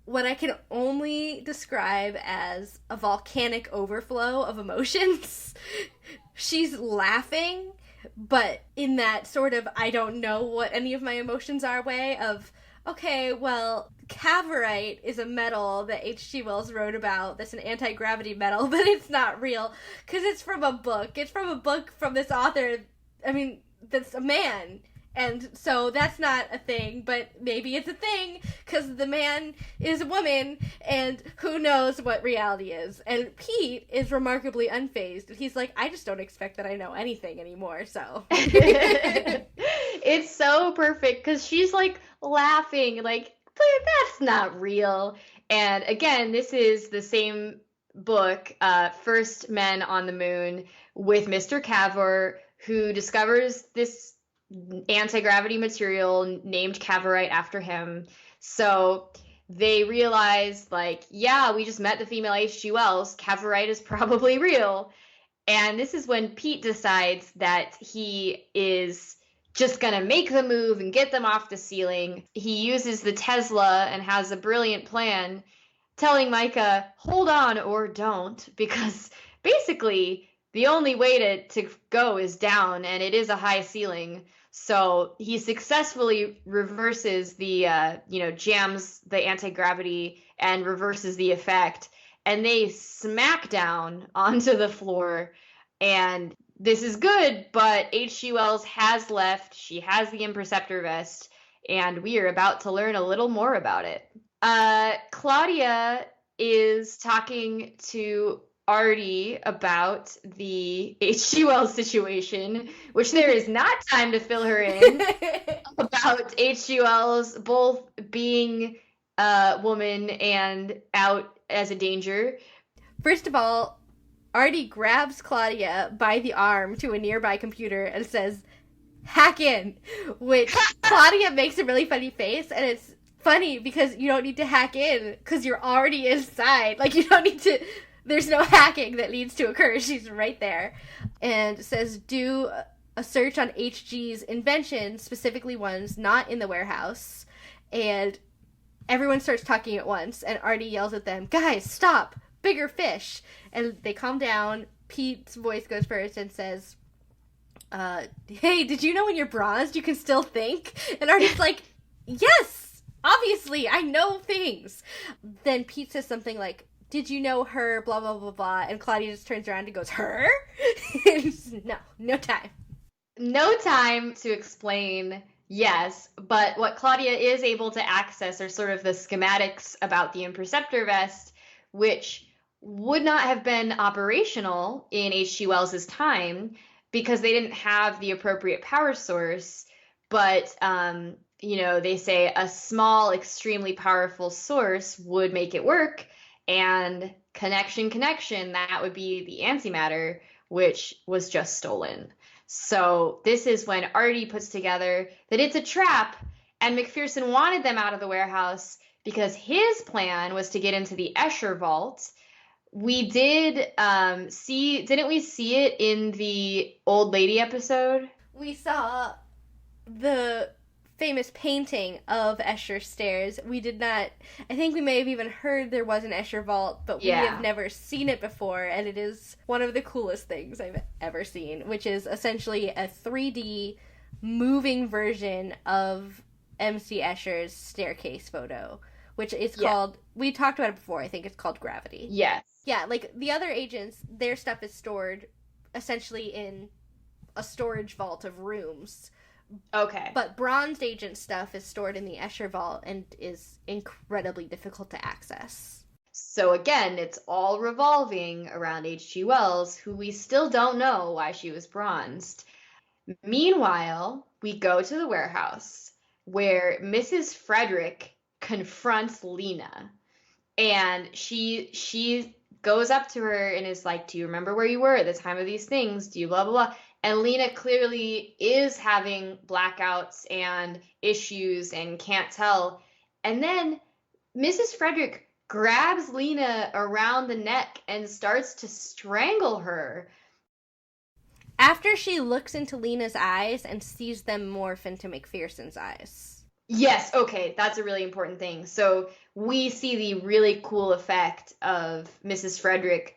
[SPEAKER 2] what I can only describe as a volcanic overflow of emotions. She's laughing, but in that sort of I don't know what any of my emotions are way of, okay, well, Cavorite is a metal that H.G. Wells wrote about that's an anti-gravity metal, but it's not real, because it's from a book. It's from a book from this author, I mean, that's a man. And so that's not a thing, but maybe it's a thing, because the man is a woman, and who knows what reality is. And Pete is remarkably unfazed. He's like, I just don't expect that I know anything anymore, so.
[SPEAKER 3] It's so perfect, because she's, like, laughing, like, but that's not real. And again, this is the same book, First Men on the Moon, with Mr. Cavor, who discovers this anti-gravity material named Cavorite after him. So they realize, like, yeah, we just met the female H.G. Wells. Cavorite is probably real. And this is when Pete decides that he is just gonna make the move and get them off the ceiling. He uses the Tesla and has a brilliant plan, telling Micah, hold on or don't, because basically the only way to go is down, and it is a high ceiling. So he successfully reverses the, jams the anti-gravity and reverses the effect, and they smack down onto the floor. And this is good, but H.G. Wells has left. She has the Imperceptor vest, and we are about to learn a little more about it. Claudia is talking to Artie about the H.G. Wells situation, which there is not time to fill her in, about H.G. Wells both being a woman and out as a danger.
[SPEAKER 2] First of all, Artie grabs Claudia by the arm to a nearby computer and says, hack in, which Claudia makes a really funny face, and it's funny because you don't need to hack in because you're already inside. Like, you don't need to, there's no hacking that needs to occur. She's right there. And says, do a search on HG's inventions, specifically ones not in the warehouse. And everyone starts talking at once, and Artie yells at them, "Guys, stop! Bigger fish!" And they calm down. Pete's voice goes first and says, "Hey, did you know when you're bronzed you can still think?" And Artie's like, "Yes! Obviously, I know things!" Then Pete says something like, "Did you know her, blah, blah, blah, blah," and Claudia just turns around and goes, "Her?" No time.
[SPEAKER 3] No time to explain, yes, but what Claudia is able to access are sort of the schematics about the Imperceptor vest, which would not have been operational in H.G. Wells's time because they didn't have the appropriate power source, but they say a small, extremely powerful source would make it work, and connection, that would be the antimatter, which was just stolen. So this is when Artie puts together that it's a trap, and McPherson wanted them out of the warehouse because his plan was to get into the Escher vault. We didn't we see it in the Old Lady episode?
[SPEAKER 2] We saw the famous painting of Escher stairs. We did not, I think we may have even heard there was an Escher vault, but we have never seen it before, and it is one of the coolest things I've ever seen, which is essentially a 3D moving version of MC Escher's staircase photo, which is called, we talked about it before, I think it's called Gravity.
[SPEAKER 3] Yes.
[SPEAKER 2] Yeah, like the other agents, their stuff is stored essentially in a storage vault of rooms.
[SPEAKER 3] Okay.
[SPEAKER 2] But bronzed agent stuff is stored in the Escher vault and is incredibly difficult to access.
[SPEAKER 3] So again, it's all revolving around H.G. Wells, who we still don't know why she was bronzed. Meanwhile, we go to the warehouse where Mrs. Frederick confronts Lena, and she goes up to her and is like, "Do you remember where you were at the time of these things? Do you blah, blah, blah?" And Lena clearly is having blackouts and issues and can't tell. And then Mrs. Frederick grabs Lena around the neck and starts to strangle her.
[SPEAKER 2] After she looks into Lena's eyes and sees them morph into McPherson's eyes.
[SPEAKER 3] Yes, okay, that's a really important thing. So we see the really cool effect of Mrs. Frederick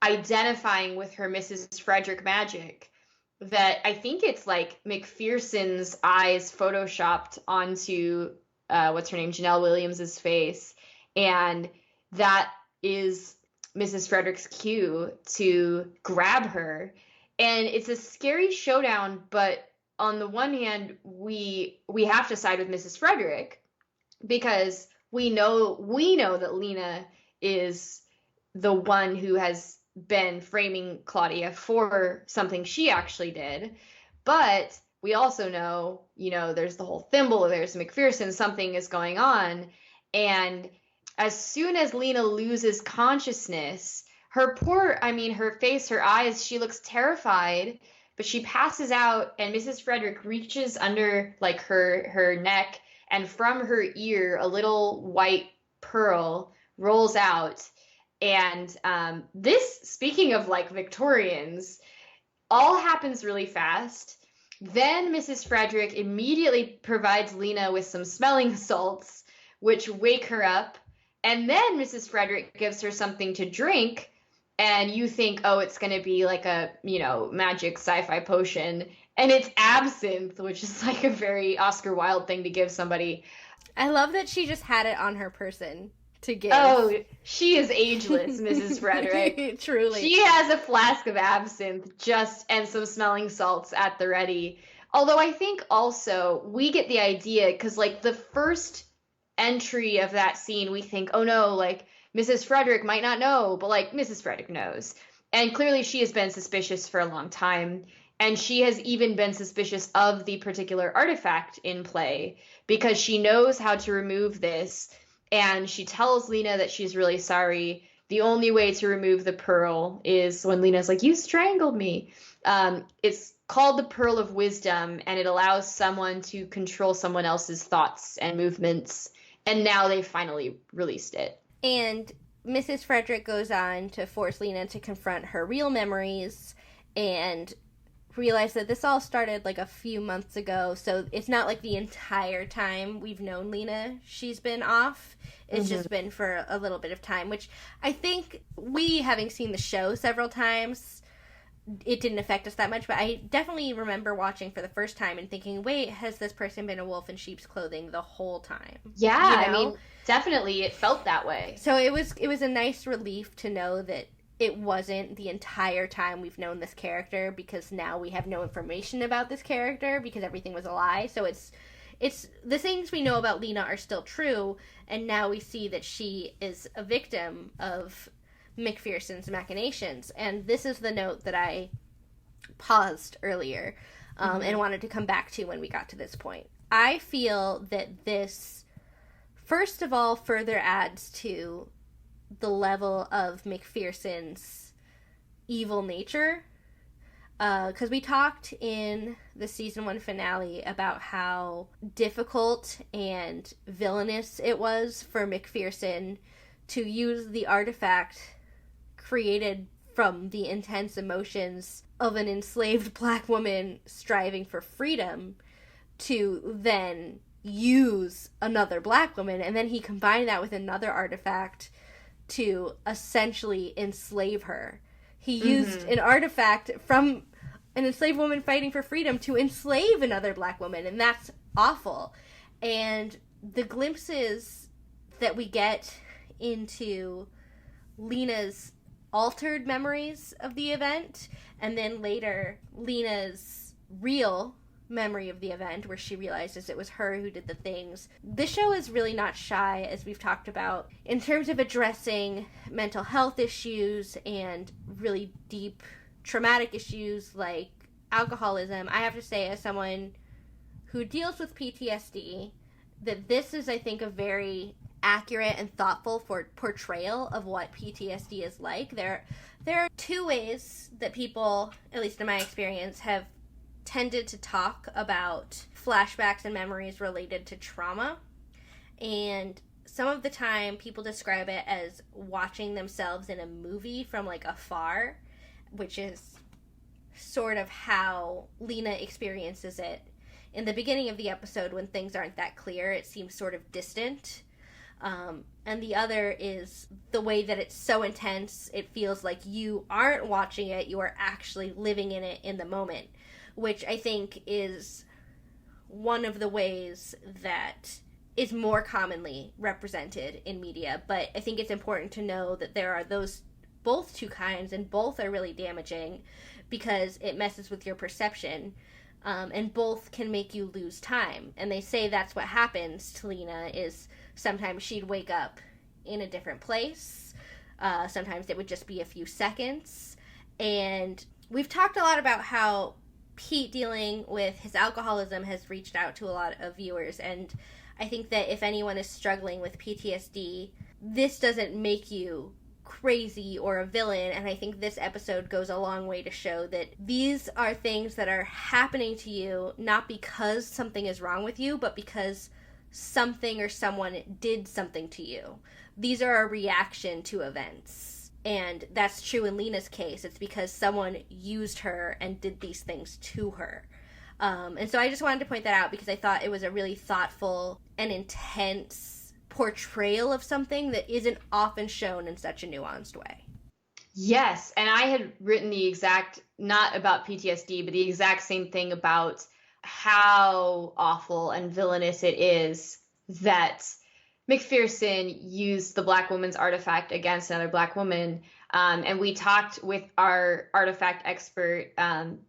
[SPEAKER 3] identifying with her Mrs. Frederick magic, that I think it's like McPherson's eyes photoshopped onto what's her name, Janelle Williams's face, and that is Mrs. Frederick's cue to grab her. And it's a scary showdown, but on the one hand, we have to side with Mrs. Frederick because we know that Lena is the one who has been framing Claudia for something she actually did. But we also know, there's the whole thimble, there's McPherson, something is going on. And as soon as Lena loses consciousness, her face, her eyes, she looks terrified, but she passes out, and Mrs. Frederick reaches under like her neck, and from her ear, a little white pearl rolls out. And this, speaking of like Victorians, all happens really fast. Then Mrs. Frederick immediately provides Lena with some smelling salts, which wake her up. And then Mrs. Frederick gives her something to drink. And you think, oh, it's going to be like a, magic sci-fi potion. And it's absinthe, which is like a very Oscar Wilde thing to give somebody.
[SPEAKER 2] I love that she just had it on her person to give.
[SPEAKER 3] Oh, she is ageless, Mrs. Frederick.
[SPEAKER 2] Truly.
[SPEAKER 3] She has a flask of absinthe and some smelling salts at the ready. Although I think also we get the idea, because like the first entry of that scene, we think, oh no, like Mrs. Frederick might not know, but like Mrs. Frederick knows. And clearly she has been suspicious for a long time. And she has even been suspicious of the particular artifact in play because she knows how to remove this. And she tells Lena that she's really sorry. The only way to remove the pearl is when Lena's like, "You strangled me." It's called the Pearl of Wisdom, and it allows someone to control someone else's thoughts and movements. And now they've finally released it.
[SPEAKER 2] And Mrs. Frederick goes on to force Lena to confront her real memories and realize that this all started like a few months ago, so it's not like the entire time we've known Lena she's been off. It's just been for a little bit of time, which I think we, having seen the show several times, it didn't affect us that much, but I definitely remember watching for the first time and thinking, wait, has this person been a wolf in sheep's clothing the whole time?
[SPEAKER 3] Yeah,
[SPEAKER 2] You know?
[SPEAKER 3] I mean, definitely it felt that way.
[SPEAKER 2] So it was a nice relief to know that it wasn't the entire time we've known this character, because now we have no information about this character because everything was a lie. So it's the things we know about Lena are still true, and now we see that she is a victim of McPherson's machinations. And this is the note that I paused earlier and wanted to come back to when we got to this point. I feel that this, first of all, further adds to the level of McPherson's evil nature. Because we talked in the season 1 finale about how difficult and villainous it was for McPherson to use the artifact created from the intense emotions of an enslaved black woman striving for freedom to then use another black woman, and then he combined that with another artifact to essentially enslave her. He used an artifact from an enslaved woman fighting for freedom to enslave another black woman, and that's awful. And the glimpses that we get into Lena's altered memories of the event, and then later Lena's real memory of the event where she realizes it was her who did the things. This show is really not shy, as we've talked about, in terms of addressing mental health issues and really deep traumatic issues like alcoholism. I have to say, as someone who deals with PTSD, that this is, I think, a very accurate and thoughtful portrayal of what PTSD is like. There are two ways that people, at least in my experience, have tended to talk about flashbacks and memories related to trauma. And some of the time people describe it as watching themselves in a movie from like afar, which is sort of how Lena experiences it in the beginning of the episode when things aren't that clear. It seems sort of distant. And the other is the way that it's so intense, it feels like you aren't watching it, you are actually living in it in the moment, which I think is one of the ways that is more commonly represented in media. But I think it's important to know that there are those both two kinds, and both are really damaging because it messes with your perception, and both can make you lose time. And they say that's what happens to Lena, is sometimes she'd wake up in a different place. Sometimes it would just be a few seconds. And we've talked a lot about how Pete dealing with his alcoholism has reached out to a lot of viewers, and I think that if anyone is struggling with PTSD, this doesn't make you crazy or a villain, and I think this episode goes a long way to show that these are things that are happening to you not because something is wrong with you, but because something or someone did something to you. These are a reaction to events. And that's true in Lena's case. It's because someone used her and did these things to her. And so I just wanted to point that out because I thought it was a really thoughtful and intense portrayal of something that isn't often shown in such a nuanced way.
[SPEAKER 3] Yes, and I had written the exact, not about PTSD, but the exact same thing about how awful and villainous it is that McPherson used the black woman's artifact against another black woman. And we talked with our artifact expert,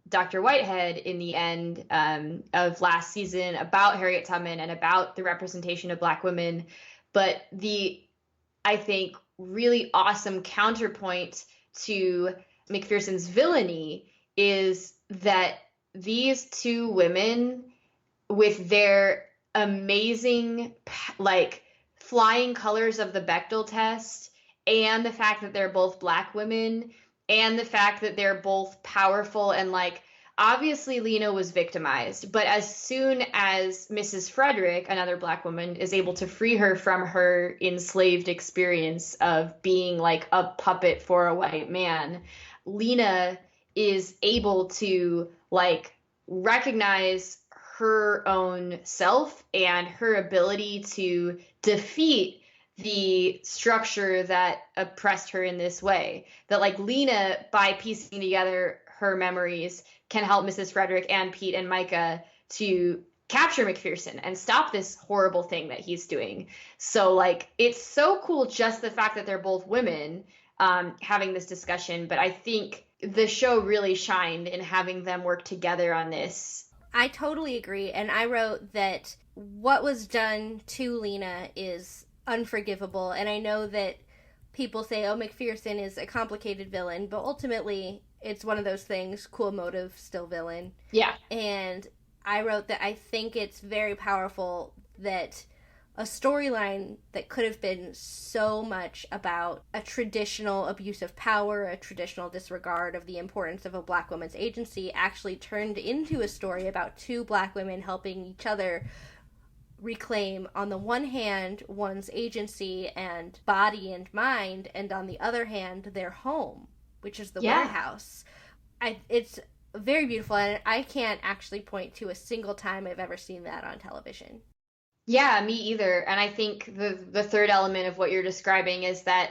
[SPEAKER 3] Dr. Whitehead, in the end of last season about Harriet Tubman and about the representation of black women. But the, I think, really awesome counterpoint to McPherson's villainy is that these two women, with their amazing, like, flying colors of the Bechdel test, and the fact that they're both black women, and the fact that they're both powerful, and like, obviously Lena was victimized, but as soon as Mrs. Frederick, another black woman, is able to free her from her enslaved experience of being like a puppet for a white man, Lena is able to like recognize her own self and her ability to defeat the structure that oppressed her in this way. That like Lena, by piecing together her memories, can help Mrs. Frederick and Pete and Micah to capture McPherson and stop this horrible thing that he's doing. So like it's so cool just the fact that they're both women having this discussion, but I think the show really shined in having them work together on this.
[SPEAKER 2] I totally agree, and I wrote that what was done to Lena is unforgivable, and I know that people say, oh, McPherson is a complicated villain, but ultimately it's one of those things, cool motive, still villain.
[SPEAKER 3] Yeah.
[SPEAKER 2] And I wrote that I think it's very powerful that a storyline that could have been so much about a traditional abuse of power, a traditional disregard of the importance of a Black woman's agency, actually turned into a story about two Black women helping each other reclaim, on the one hand, one's agency and body and mind, and on the other hand, their home, which is the warehouse. It's very beautiful, and I can't actually point to a single time I've ever seen that on television.
[SPEAKER 3] Yeah, me either. And I think the third element of what you're describing is that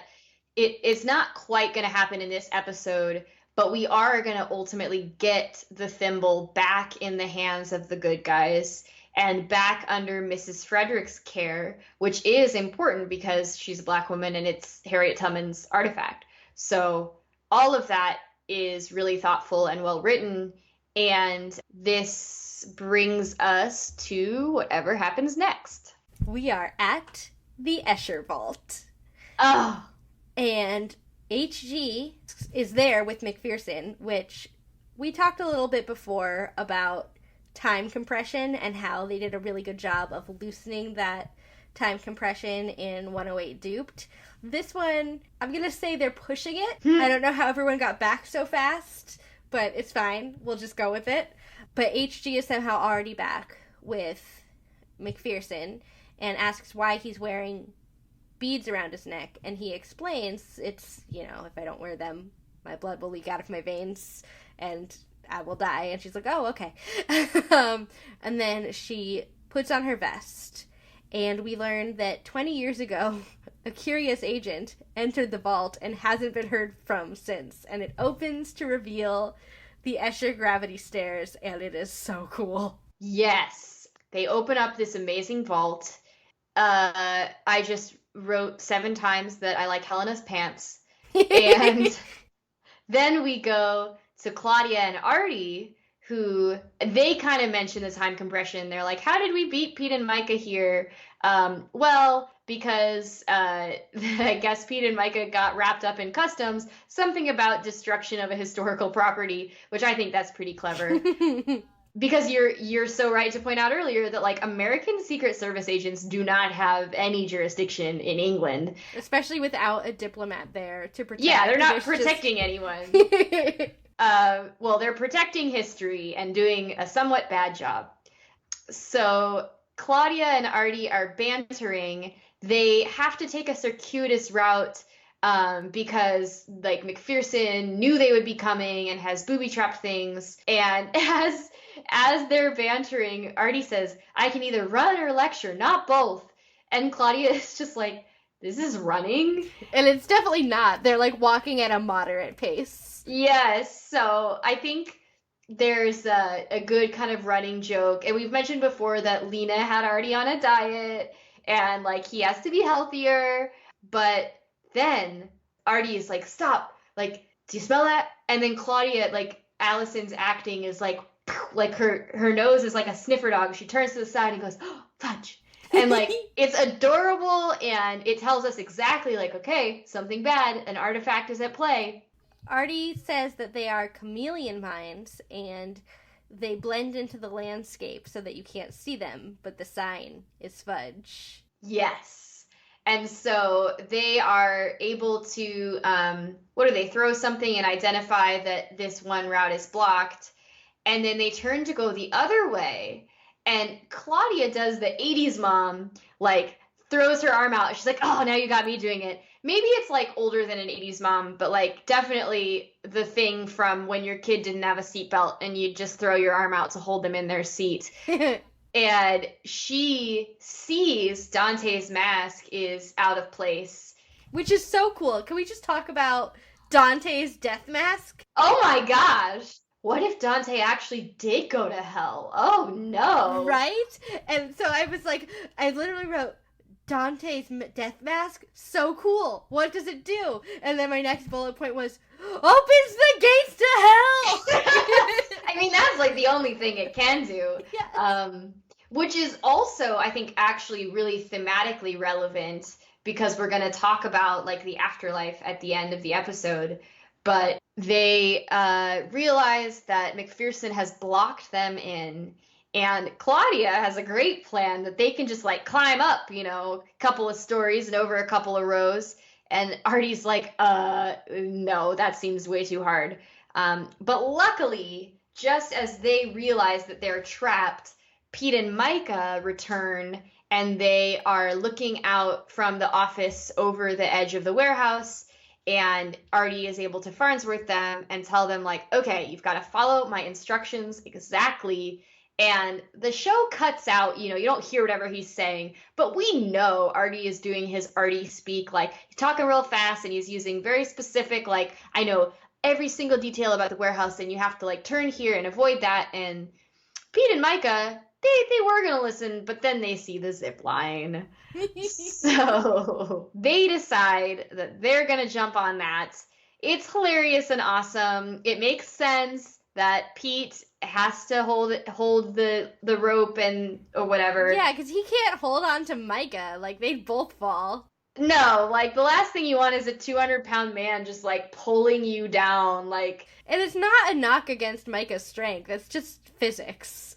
[SPEAKER 3] it's not quite going to happen in this episode, but we are going to ultimately get the thimble back in the hands of the good guys and back under Mrs. Frederick's care, which is important because she's a Black woman and it's Harriet Tubman's artifact. So all of that is really thoughtful and well written. And this brings us to whatever happens next.
[SPEAKER 2] We are at the Escher Vault.
[SPEAKER 3] Oh.
[SPEAKER 2] And HG is there with McPherson, which we talked a little bit before about time compression and how they did a really good job of loosening that time compression in 108 Duped. This one, I'm going to say they're pushing it. I don't know how everyone got back so fast, but it's fine. We'll just go with it. But HG is somehow already back with McPherson and asks why he's wearing beads around his neck. And he explains, it's, if I don't wear them, my blood will leak out of my veins and I will die. And she's like, oh, okay. And then she puts on her vest. And we learn that 20 years ago, a curious agent entered the vault and hasn't been heard from since. And it opens to reveal the Escher gravity stairs, and it is so cool.
[SPEAKER 3] Yes. They open up this amazing vault. I just wrote 7 times that I like Helena's pants. And then we go to Claudia and Artie, who they kind of mention the time compression. They're like, how did we beat Pete and Micah here? Well, because I guess Pete and Micah got wrapped up in customs, something about destruction of a historical property, which I think that's pretty clever. Because you're so right to point out earlier that like American Secret Service agents do not have any jurisdiction in England,
[SPEAKER 2] especially without a diplomat there to protect.
[SPEAKER 3] Yeah, they're not protecting anyone. Well, they're protecting history and doing a somewhat bad job. So Claudia and Artie are bantering. They have to take a circuitous route because like McPherson knew they would be coming and has booby-trapped things. And as they're bantering, Artie says, I can either run or lecture, not both. And Claudia is just like, this is running?
[SPEAKER 2] And it's definitely not. They're like walking at a moderate pace.
[SPEAKER 3] Yes, so I think there's a good kind of running joke. And we've mentioned before that Lena had Artie on a diet and like he has to be healthier. But then Artie is like, stop, like, do you smell that? And then Claudia, like Allison's acting is like her nose is like a sniffer dog. She turns to the side and goes, oh, fudge. And like it's adorable and it tells us exactly like, okay, something bad, an artifact is at play.
[SPEAKER 2] Artie says that they are chameleon minds and they blend into the landscape so that you can't see them, but the sign is fudge.
[SPEAKER 3] Yes. And so they are able to, they throw something and identify that this one route is blocked. And then they turn to go the other way. And Claudia does the 80s mom, like throws her arm out. She's like, oh, now you got me doing it. maybe it's like older than an 80s mom, but like definitely the thing from when your kid didn't have a seatbelt and you just throw your arm out to hold them in their seat. And she sees Dante's mask is out of place.
[SPEAKER 2] Which is so cool. Can we just talk about Dante's death mask?
[SPEAKER 3] Oh my gosh. What if Dante actually did go to hell? Oh no.
[SPEAKER 2] Right? And so I was like, I literally wrote, Dante's death mask? So cool. What does it do? And then my next bullet point was, opens the gates to hell!
[SPEAKER 3] I mean, that's like the only thing it can do.
[SPEAKER 2] Yes.
[SPEAKER 3] Which is also, I think, actually really thematically relevant because we're going to talk about like the afterlife at the end of the episode. But they realize that McPherson has blocked them in, and Claudia has a great plan that they can just like climb up, you know, a couple of stories and over a couple of rows. And Artie's like, no, that seems way too hard. But luckily, just as they realize that they're trapped, Pete and Micah return, and they are looking out from the office over the edge of the warehouse, and Artie is able to Farnsworth them and tell them, like, okay, you've got to follow my instructions exactly. And the show cuts out, you know, you don't hear whatever he's saying, but we know Artie is doing his Artie speak, like, he's talking real fast, and he's using very specific, like, I know every single detail about the warehouse, and you have to, like, turn here and avoid that. And Pete and Micah, they were going to listen, but then they see the zip line. So they decide that they're going to jump on that. It's hilarious and awesome. It makes sense that Pete has to hold the rope and or whatever.
[SPEAKER 2] Yeah, because he can't hold on to Micah. Like, they'd both fall.
[SPEAKER 3] No, like, the last thing you want is a 200-pound man just, like, pulling you down, like...
[SPEAKER 2] And it's not a knock against Micah's strength. It's just physics.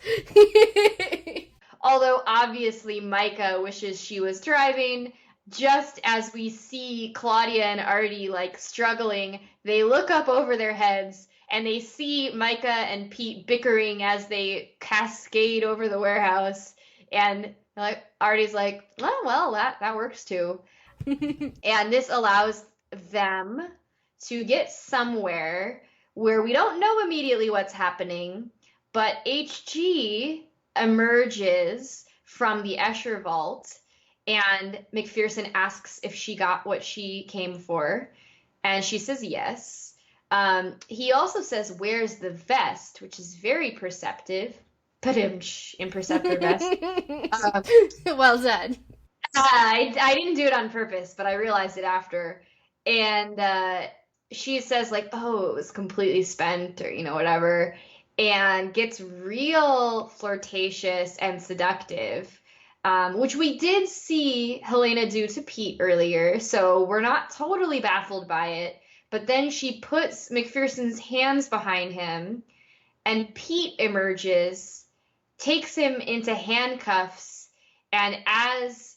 [SPEAKER 3] Although, obviously, Micah wishes she was driving. Just as we see Claudia and Artie, like, struggling, they look up over their heads, and they see Micah and Pete bickering as they cascade over the warehouse. And, like, Artie's like, oh, well, that works, too. And this allows them to get somewhere where we don't know immediately what's happening, but HG emerges from the Escher vault, and McPherson asks if she got what she came for, and she says yes. He also says, where's the vest, which is very perceptive. Imperceptive vest.
[SPEAKER 2] Well done.
[SPEAKER 3] I didn't do it on purpose, but I realized it after. And she says, like, oh, it was completely spent, or, you know, whatever, and gets real flirtatious and seductive, which we did see Helena do to Pete earlier, so we're not totally baffled by it. But then she puts McPherson's hands behind him, and Pete emerges, takes him into handcuffs, and as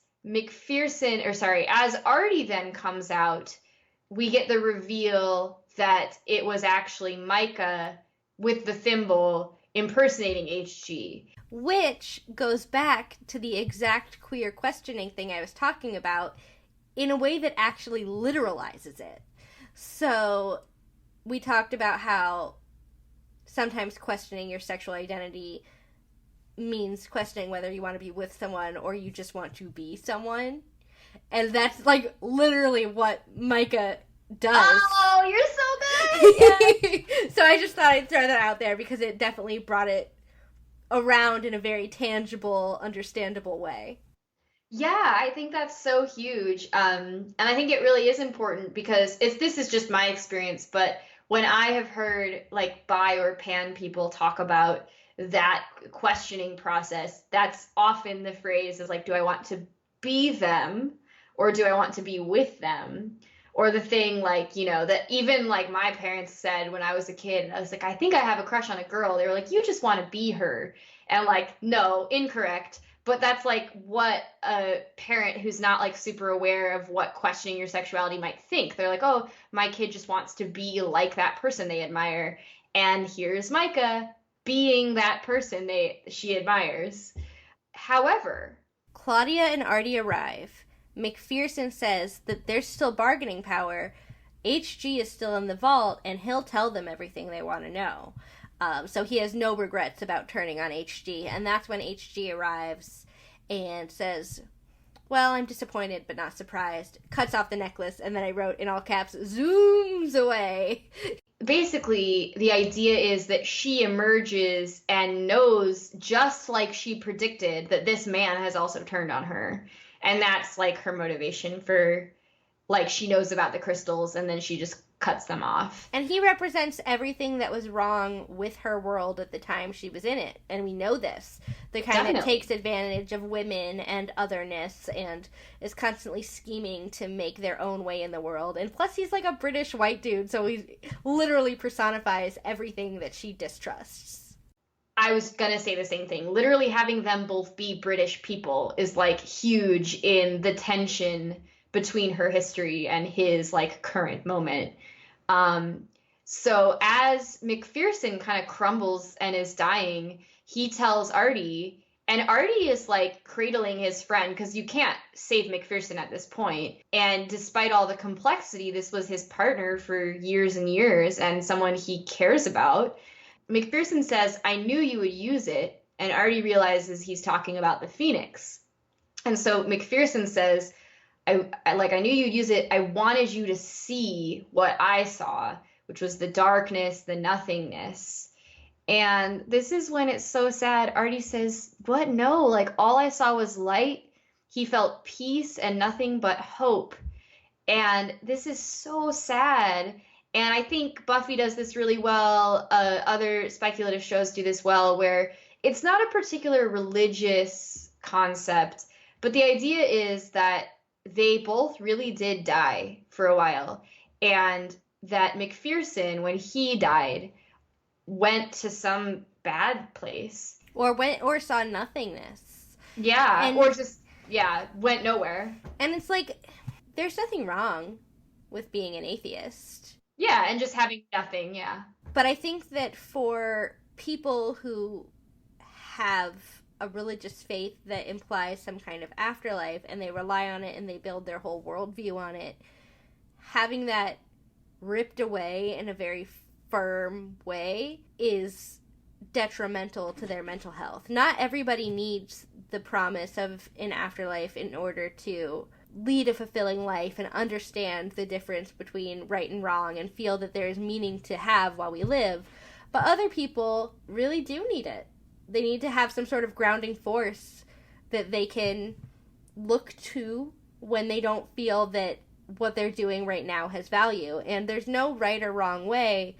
[SPEAKER 3] Artie then comes out, we get the reveal that it was actually Micah with the thimble impersonating HG.
[SPEAKER 2] Which goes back to the exact queer questioning thing I was talking about in a way that actually literalizes it. So we talked about how sometimes questioning your sexual identity means questioning whether you want to be with someone or you just want to be someone. And that's, like, literally what Micah does.
[SPEAKER 3] Oh, you're so good! Yeah.
[SPEAKER 2] So I just thought I'd throw that out there because it definitely brought it around in a very tangible, understandable way.
[SPEAKER 3] Yeah, I think that's so huge. And I think it really is important because this is just my experience, but when I have heard, like, bi or pan people talk about that questioning process, that's often the phrase is like, do I want to be them or do I want to be with them? Or the thing, like, you know, that even, like, my parents said when I was a kid, I was like, I think I have a crush on a girl. They were like, you just want to be her. And, like, no, incorrect. But that's, like, what a parent who's not, like, super aware of what questioning your sexuality might think. They're like, oh, my kid just wants to be like that person they admire. And here's Micah being that person she admires. However,
[SPEAKER 2] Claudia and Artie arrive. McPherson says that there's still bargaining power. HG is still in the vault, and he'll tell them everything they want to know. So he has no regrets about turning on HG, and that's when HG arrives and says, well, I'm disappointed but not surprised, cuts off the necklace, and then I wrote in all caps, zooms away.
[SPEAKER 3] Basically, the idea is that she emerges and knows, just like she predicted, that this man has also turned on her. And that's like her motivation for, like, she knows about the crystals and then she just cuts them off.
[SPEAKER 2] And he represents everything that was wrong with her world at the time she was in it. And we know this. The kind that takes advantage of women and otherness and is constantly scheming to make their own way in the world. And plus he's like a British white dude, so he literally personifies everything that she distrusts.
[SPEAKER 3] I was gonna say the same thing. Literally having them both be British people is like huge in the tension between her history and his like current moment. So as McPherson kind of crumbles and is dying, he tells Artie, and Artie is like cradling his friend because you can't save McPherson at this point. And despite all the complexity, this was his partner for years and years and someone he cares about. McPherson says, I knew you would use it. And Artie realizes he's talking about the Phoenix. And so McPherson says, I knew you'd use it. I wanted you to see what I saw, which was the darkness, the nothingness. And this is when it's so sad. Artie says, what? No, like all I saw was light. He felt peace and nothing but hope. And this is so sad. And I think Buffy does this really well. Other speculative shows do this well, where it's not a particular religious concept, but the idea is that they both really did die for a while, and that McPherson, when he died, went to some bad place.
[SPEAKER 2] Or saw nothingness.
[SPEAKER 3] Yeah, and, or just, went nowhere.
[SPEAKER 2] And it's like, there's nothing wrong with being an atheist.
[SPEAKER 3] Yeah, and just having nothing, yeah.
[SPEAKER 2] But I think that for people who have a religious faith that implies some kind of afterlife and they rely on it and they build their whole worldview on it, having that ripped away in a very firm way is detrimental to their mental health. Not everybody needs the promise of an afterlife in order to lead a fulfilling life and understand the difference between right and wrong and feel that there is meaning to have while we live. But other people really do need it. They need to have some sort of grounding force that they can look to when they don't feel that what they're doing right now has value. And there's no right or wrong way,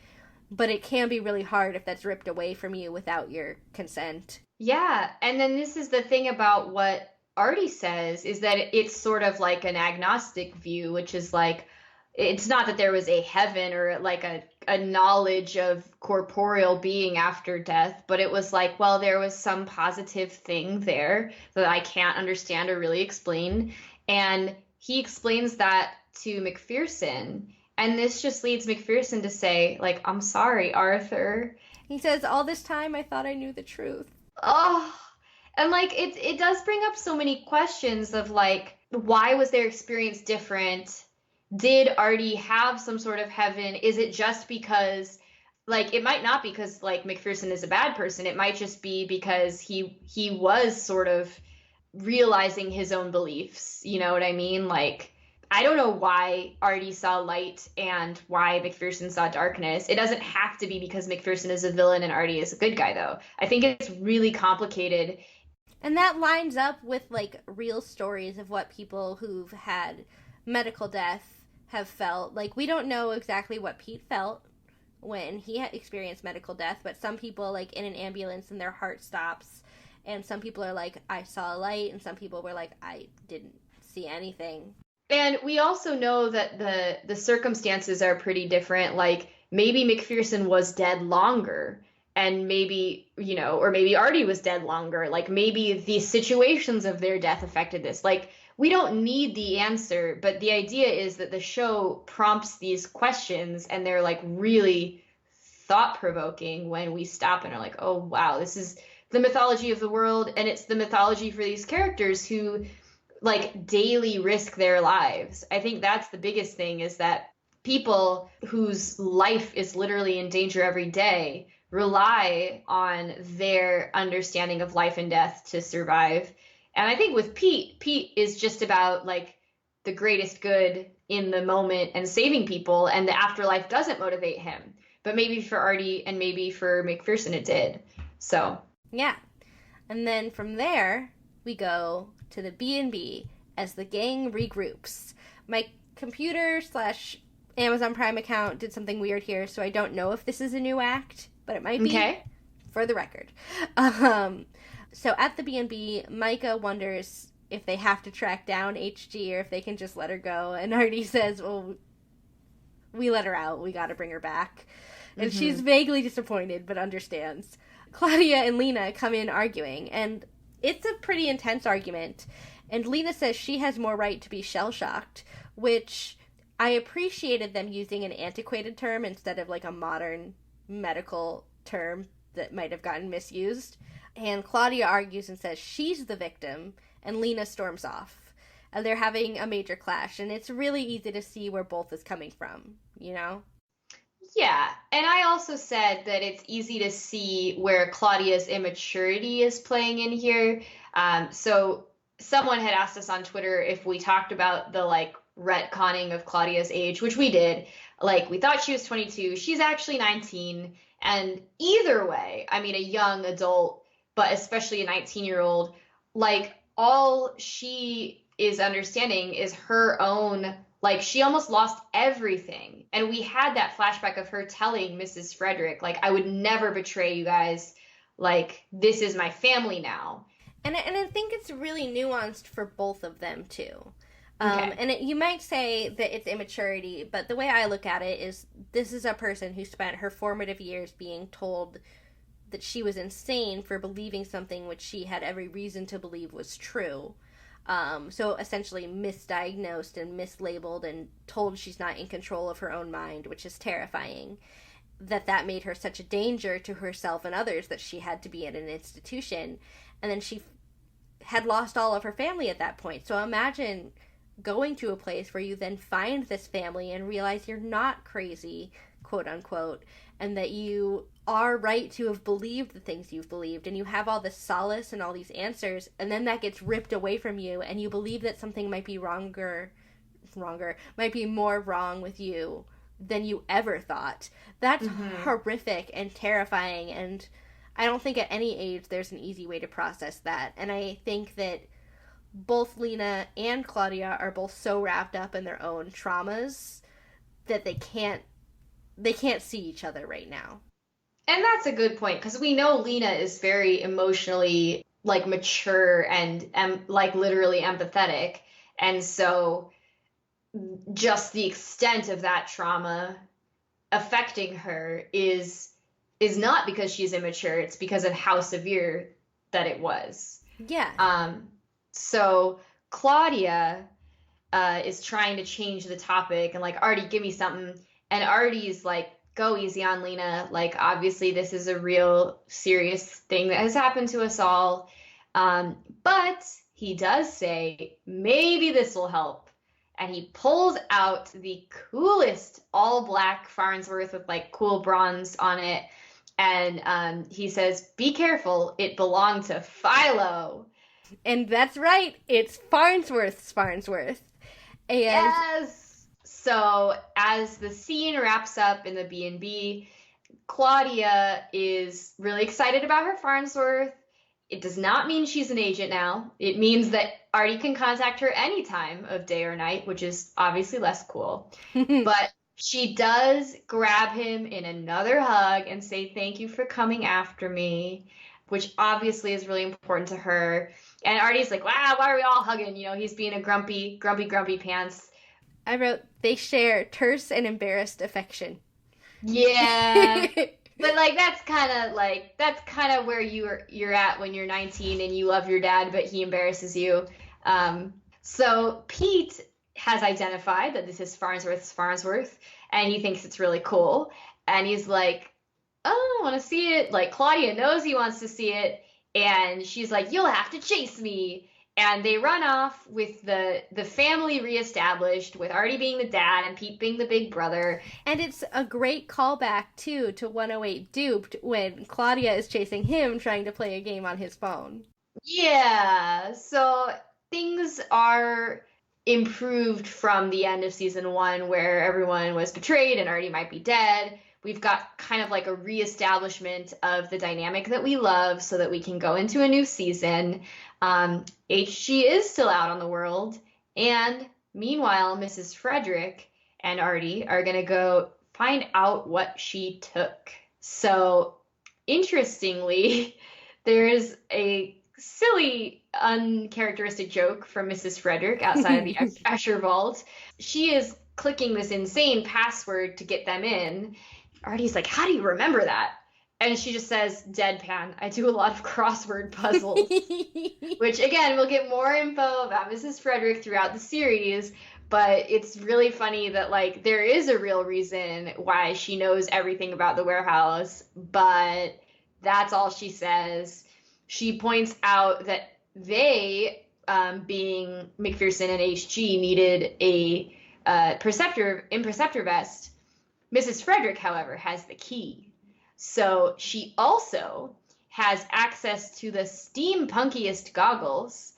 [SPEAKER 2] but it can be really hard if that's ripped away from you without your consent.
[SPEAKER 3] Yeah, and then this is the thing about what Artie says, is that it's sort of like an agnostic view, which is like, it's not that there was a heaven or like a knowledge of corporeal being after death, but it was like, well, there was some positive thing there that I can't understand or really explain. And he explains that to McPherson. And this just leads McPherson to say, like, I'm sorry, Arthur.
[SPEAKER 2] He says, all this time I thought I knew the truth.
[SPEAKER 3] Oh, and like, it does bring up so many questions of like, why was their experience different? Did Artie have some sort of heaven? Is it just because, like, it might not be because, like, McPherson is a bad person. It might just be because he was sort of realizing his own beliefs. You know what I mean? Like, I don't know why Artie saw light and why McPherson saw darkness. It doesn't have to be because McPherson is a villain and Artie is a good guy, though. I think it's really complicated.
[SPEAKER 2] And that lines up with, like, real stories of what people who've had medical death have felt. Like, we don't know exactly what Pete felt when he had experienced medical death, but some people, like, in an ambulance and their heart stops, and some people are like, I saw a light, and some people were like, I didn't see anything.
[SPEAKER 3] And we also know that the circumstances are pretty different. Like, maybe McPherson was dead longer, and maybe, you know, or maybe Artie was dead longer. Like, maybe the situations of their death affected this. Like, we don't need the answer, but the idea is that the show prompts these questions, and they're like really thought-provoking when we stop and are like, oh, wow, this is the mythology of the world, and it's the mythology for these characters who like daily risk their lives. I think that's the biggest thing, is that people whose life is literally in danger every day rely on their understanding of life and death to survive. And I think with Pete is just about like the greatest good in the moment and saving people, and the afterlife doesn't motivate him. But maybe for Artie and maybe for McPherson it did. So
[SPEAKER 2] yeah. And then from there, we go to the B&B as the gang regroups. My computer / Amazon Prime account did something weird here, so I don't know if this is a new act, but it might be,
[SPEAKER 3] okay.
[SPEAKER 2] For the record. So at the B&B, Micah wonders if they have to track down HG or if they can just let her go. And Artie says, well, we let her out. We got to bring her back. And she's vaguely disappointed, but understands. Claudia and Lena come in arguing, and it's a pretty intense argument. And Lena says she has more right to be shell-shocked, which I appreciated them using an antiquated term instead of like a modern medical term that might have gotten misused. And Claudia argues and says she's the victim, and Lena storms off. And they're having a major clash, and it's really easy to see where both is coming from, you know?
[SPEAKER 3] Yeah, and I also said that it's easy to see where Claudia's immaturity is playing in here. So someone had asked us on Twitter if we talked about the like retconning of Claudia's age, which we did. Like, we thought she was 22. She's actually 19. And either way, I mean, a young adult, but especially a 19-year-old, like, all she is understanding is her own, like, she almost lost everything. And we had that flashback of her telling Mrs. Frederick, like, I would never betray you guys. Like, this is my family now.
[SPEAKER 2] And I think it's really nuanced for both of them, too.
[SPEAKER 3] Okay.
[SPEAKER 2] And you might say that it's immaturity, but the way I look at it is this is a person who spent her formative years being told that she was insane for believing something which she had every reason to believe was true. So essentially misdiagnosed and mislabeled and told she's not in control of her own mind, which is terrifying. That made her such a danger to herself and others that she had to be in an institution. And then she had lost all of her family at that point. So imagine going to a place where you then find this family and realize you're not crazy, quote unquote, and that you are right to have believed the things you've believed, and you have all this solace and all these answers, and then that gets ripped away from you, and you believe that something might be might be more wrong with you than you ever thought. That's horrific and terrifying, and I don't think at any age there's an easy way to process that. And I think that both Lena and Claudia are both so wrapped up in their own traumas that they can't see each other right now.
[SPEAKER 3] And that's a good point, because we know Lena is very emotionally like mature and like literally empathetic. And so just the extent of that trauma affecting her is not because she's immature, it's because of how severe that it was.
[SPEAKER 2] Yeah.
[SPEAKER 3] So Claudia is trying to change the topic and like, Artie, give me something. And Artie's like, go easy on Lena. Like, obviously this is a real serious thing that has happened to us all. But he does say, maybe this will help. And he pulls out the coolest all black Farnsworth with like cool bronze on it. And he says, be careful, it belonged to Philo.
[SPEAKER 2] And that's right, it's Farnsworth's. And
[SPEAKER 3] yes. So as the scene wraps up in the B&B, Claudia is really excited about her Farnsworth. It does not mean she's an agent now. It means that Artie can contact her any time of day or night, which is obviously less cool. But she does grab him in another hug and say, thank you for coming after me, which obviously is really important to her. And Artie's like, wow, why are we all hugging? You know, he's being a grumpy pants.
[SPEAKER 2] I wrote, they share terse and embarrassed affection.
[SPEAKER 3] Yeah. But like that's kind of where you're at when you're 19 and you love your dad, but he embarrasses you. So Pete has identified that this is Farnsworth, and he thinks it's really cool. And he's like, oh, I want to see it. Like, Claudia knows he wants to see it. And she's like, you'll have to chase me. And they run off with the family reestablished, with Artie being the dad and Pete being the big brother.
[SPEAKER 2] And it's a great callback, too, to 108 Duped, when Claudia is chasing him trying to play a game on his phone.
[SPEAKER 3] Yeah, so things are improved from the end of season 1, where everyone was betrayed and Artie might be dead. We've got kind of like a reestablishment of the dynamic that we love so that we can go into a new season. HG is still out on the world, and meanwhile, Mrs. Frederick and Artie are going to go find out what she took. So, interestingly, there is a silly, uncharacteristic joke from Mrs. Frederick outside of the Escher vault. She is clicking this insane password to get them in. Artie's like, how do you remember that? And she just says, deadpan, I do a lot of crossword puzzles. Which, again, we'll get more info about Mrs. Frederick throughout the series, but it's really funny that, like, there is a real reason why she knows everything about the warehouse, but that's all she says. She points out that they, being McPherson and HG, needed a imperceptor vest. Mrs. Frederick, however, has the key. So she also has access to the steampunkiest goggles,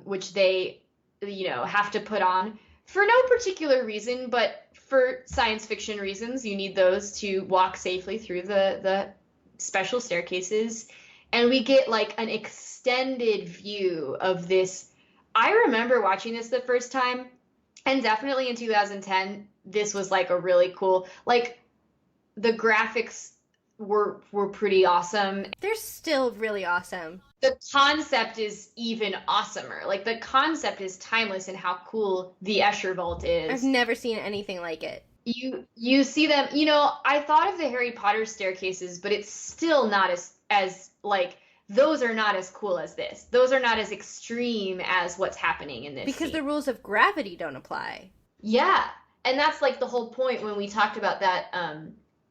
[SPEAKER 3] which they, have to put on for no particular reason, but for science fiction reasons. You need those to walk safely through the special staircases. And we get like an extended view of this. I remember watching this the first time, and definitely in 2010, this was like a really cool, like, the graphics were pretty awesome.
[SPEAKER 2] They're still really awesome.
[SPEAKER 3] The concept is even awesomer. Like, the concept is timeless in how cool the Escher vault is.
[SPEAKER 2] I've never seen anything like it.
[SPEAKER 3] You see them, I thought of the Harry Potter staircases, but it's still not as like, those are not as cool as this. Those are not as extreme as what's happening in this
[SPEAKER 2] Because
[SPEAKER 3] scene.
[SPEAKER 2] the rules of gravity don't apply.
[SPEAKER 3] Yeah, and that's like the whole point when we talked about that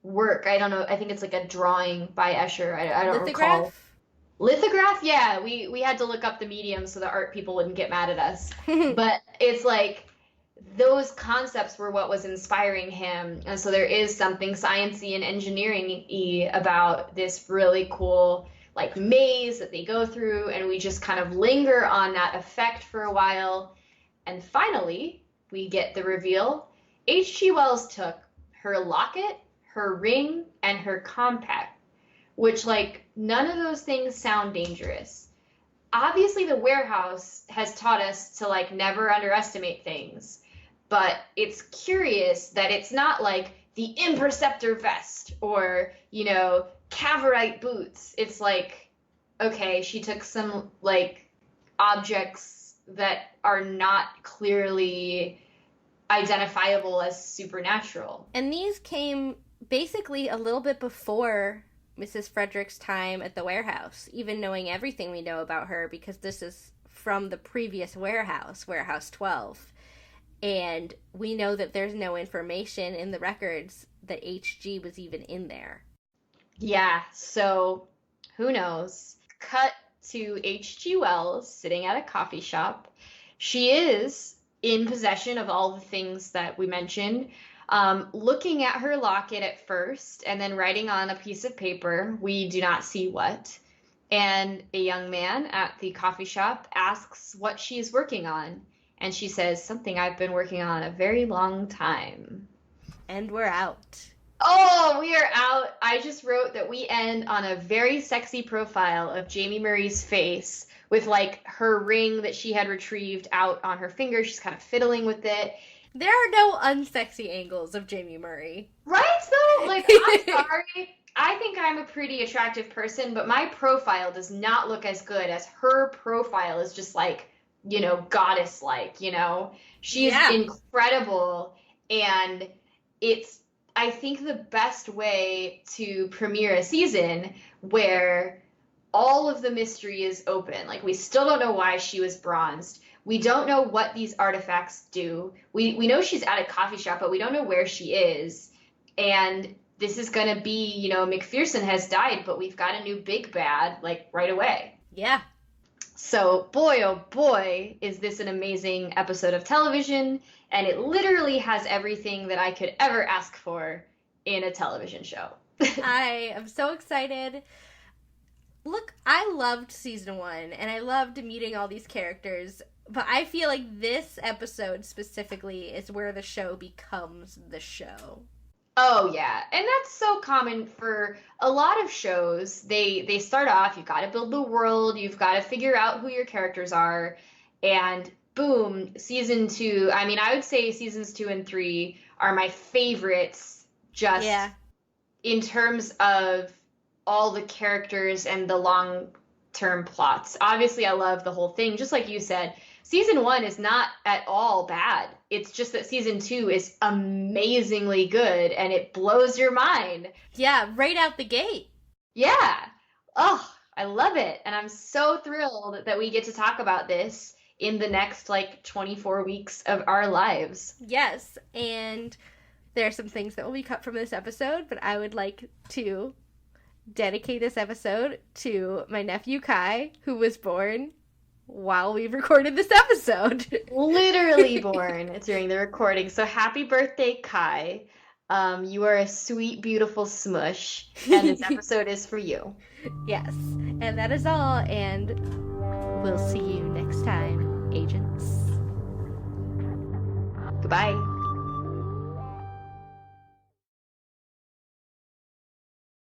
[SPEAKER 3] work. I don't know, I think it's like a drawing by Escher. I don't recall. Lithograph? Yeah, we had to look up the medium so the art people wouldn't get mad at us. But it's like, those concepts were what was inspiring him. And so there is something sciencey and engineering-y about this really cool, like, maze that they go through, and we just kind of linger on that effect for a while. And finally, we get the reveal. H.G. Wells took her locket, her ring, and her compact, which, like, none of those things sound dangerous. Obviously, the warehouse has taught us to, like, never underestimate things, but it's curious that it's not like the imperceptor vest or, Cavorite boots. It's like, okay, she took some, like, objects that are not clearly identifiable as supernatural.
[SPEAKER 2] And these came basically a little bit before Mrs. Frederick's time at the warehouse, even knowing everything we know about her, because this is from the previous warehouse, Warehouse 12. And we know that there's no information in the records that HG was even in there.
[SPEAKER 3] Yeah, so who knows? Cut to H.G. Wells sitting at a coffee shop. She is in possession of all the things that we mentioned, looking at her locket at first and then writing on a piece of paper, we do not see what. And a young man at the coffee shop asks what she's working on. And she says, something I've been working on a very long time.
[SPEAKER 2] And we're out.
[SPEAKER 3] Oh, we are out. I just wrote that we end on a very sexy profile of Jamie Murray's face with, like, her ring that she had retrieved out on her finger. She's kind of fiddling with it.
[SPEAKER 2] There are no unsexy angles of Jamie Murray.
[SPEAKER 3] Right, though? Like, I'm sorry. I think I'm a pretty attractive person, but my profile does not look as good as her profile is just, like, goddess-like, She's incredible, and it's, I think, the best way to premiere a season where all of the mystery is open. Like, we still don't know why she was bronzed. We don't know what these artifacts do. We know she's at a coffee shop, but we don't know where she is, and this is going to be, McPherson has died, but we've got a new big bad, like, right away.
[SPEAKER 2] Yeah.
[SPEAKER 3] So, boy, oh boy, is this an amazing episode of television, and it literally has everything that I could ever ask for in a television show.
[SPEAKER 2] I am so excited. Look, I loved season 1, and I loved meeting all these characters, but I feel like this episode specifically is where the show becomes the show.
[SPEAKER 3] Oh yeah, and that's so common for a lot of shows. They start off, you've got to build the world, you've got to figure out who your characters are, and boom, season 2. I mean, I would say seasons 2 and 3 are my favorites just
[SPEAKER 2] Yeah.
[SPEAKER 3] in terms of all the characters and the long-term plots. Obviously, I love the whole thing, just like you said. Season 1 is not at all bad. It's just that season 2 is amazingly good and it blows your mind.
[SPEAKER 2] Yeah, right out the gate.
[SPEAKER 3] Yeah. Oh, I love it. And I'm so thrilled that we get to talk about this in the next 24 weeks of our lives.
[SPEAKER 2] Yes, and there are some things that will be cut from this episode, but I would like to dedicate this episode to my nephew Kai, who was born while we recorded this episode.
[SPEAKER 3] Literally born during the recording. So happy birthday, Kai. You are a sweet, beautiful smush, and this episode is for you.
[SPEAKER 2] Yes, and that is all, and we'll see you next time, agents.
[SPEAKER 3] Goodbye.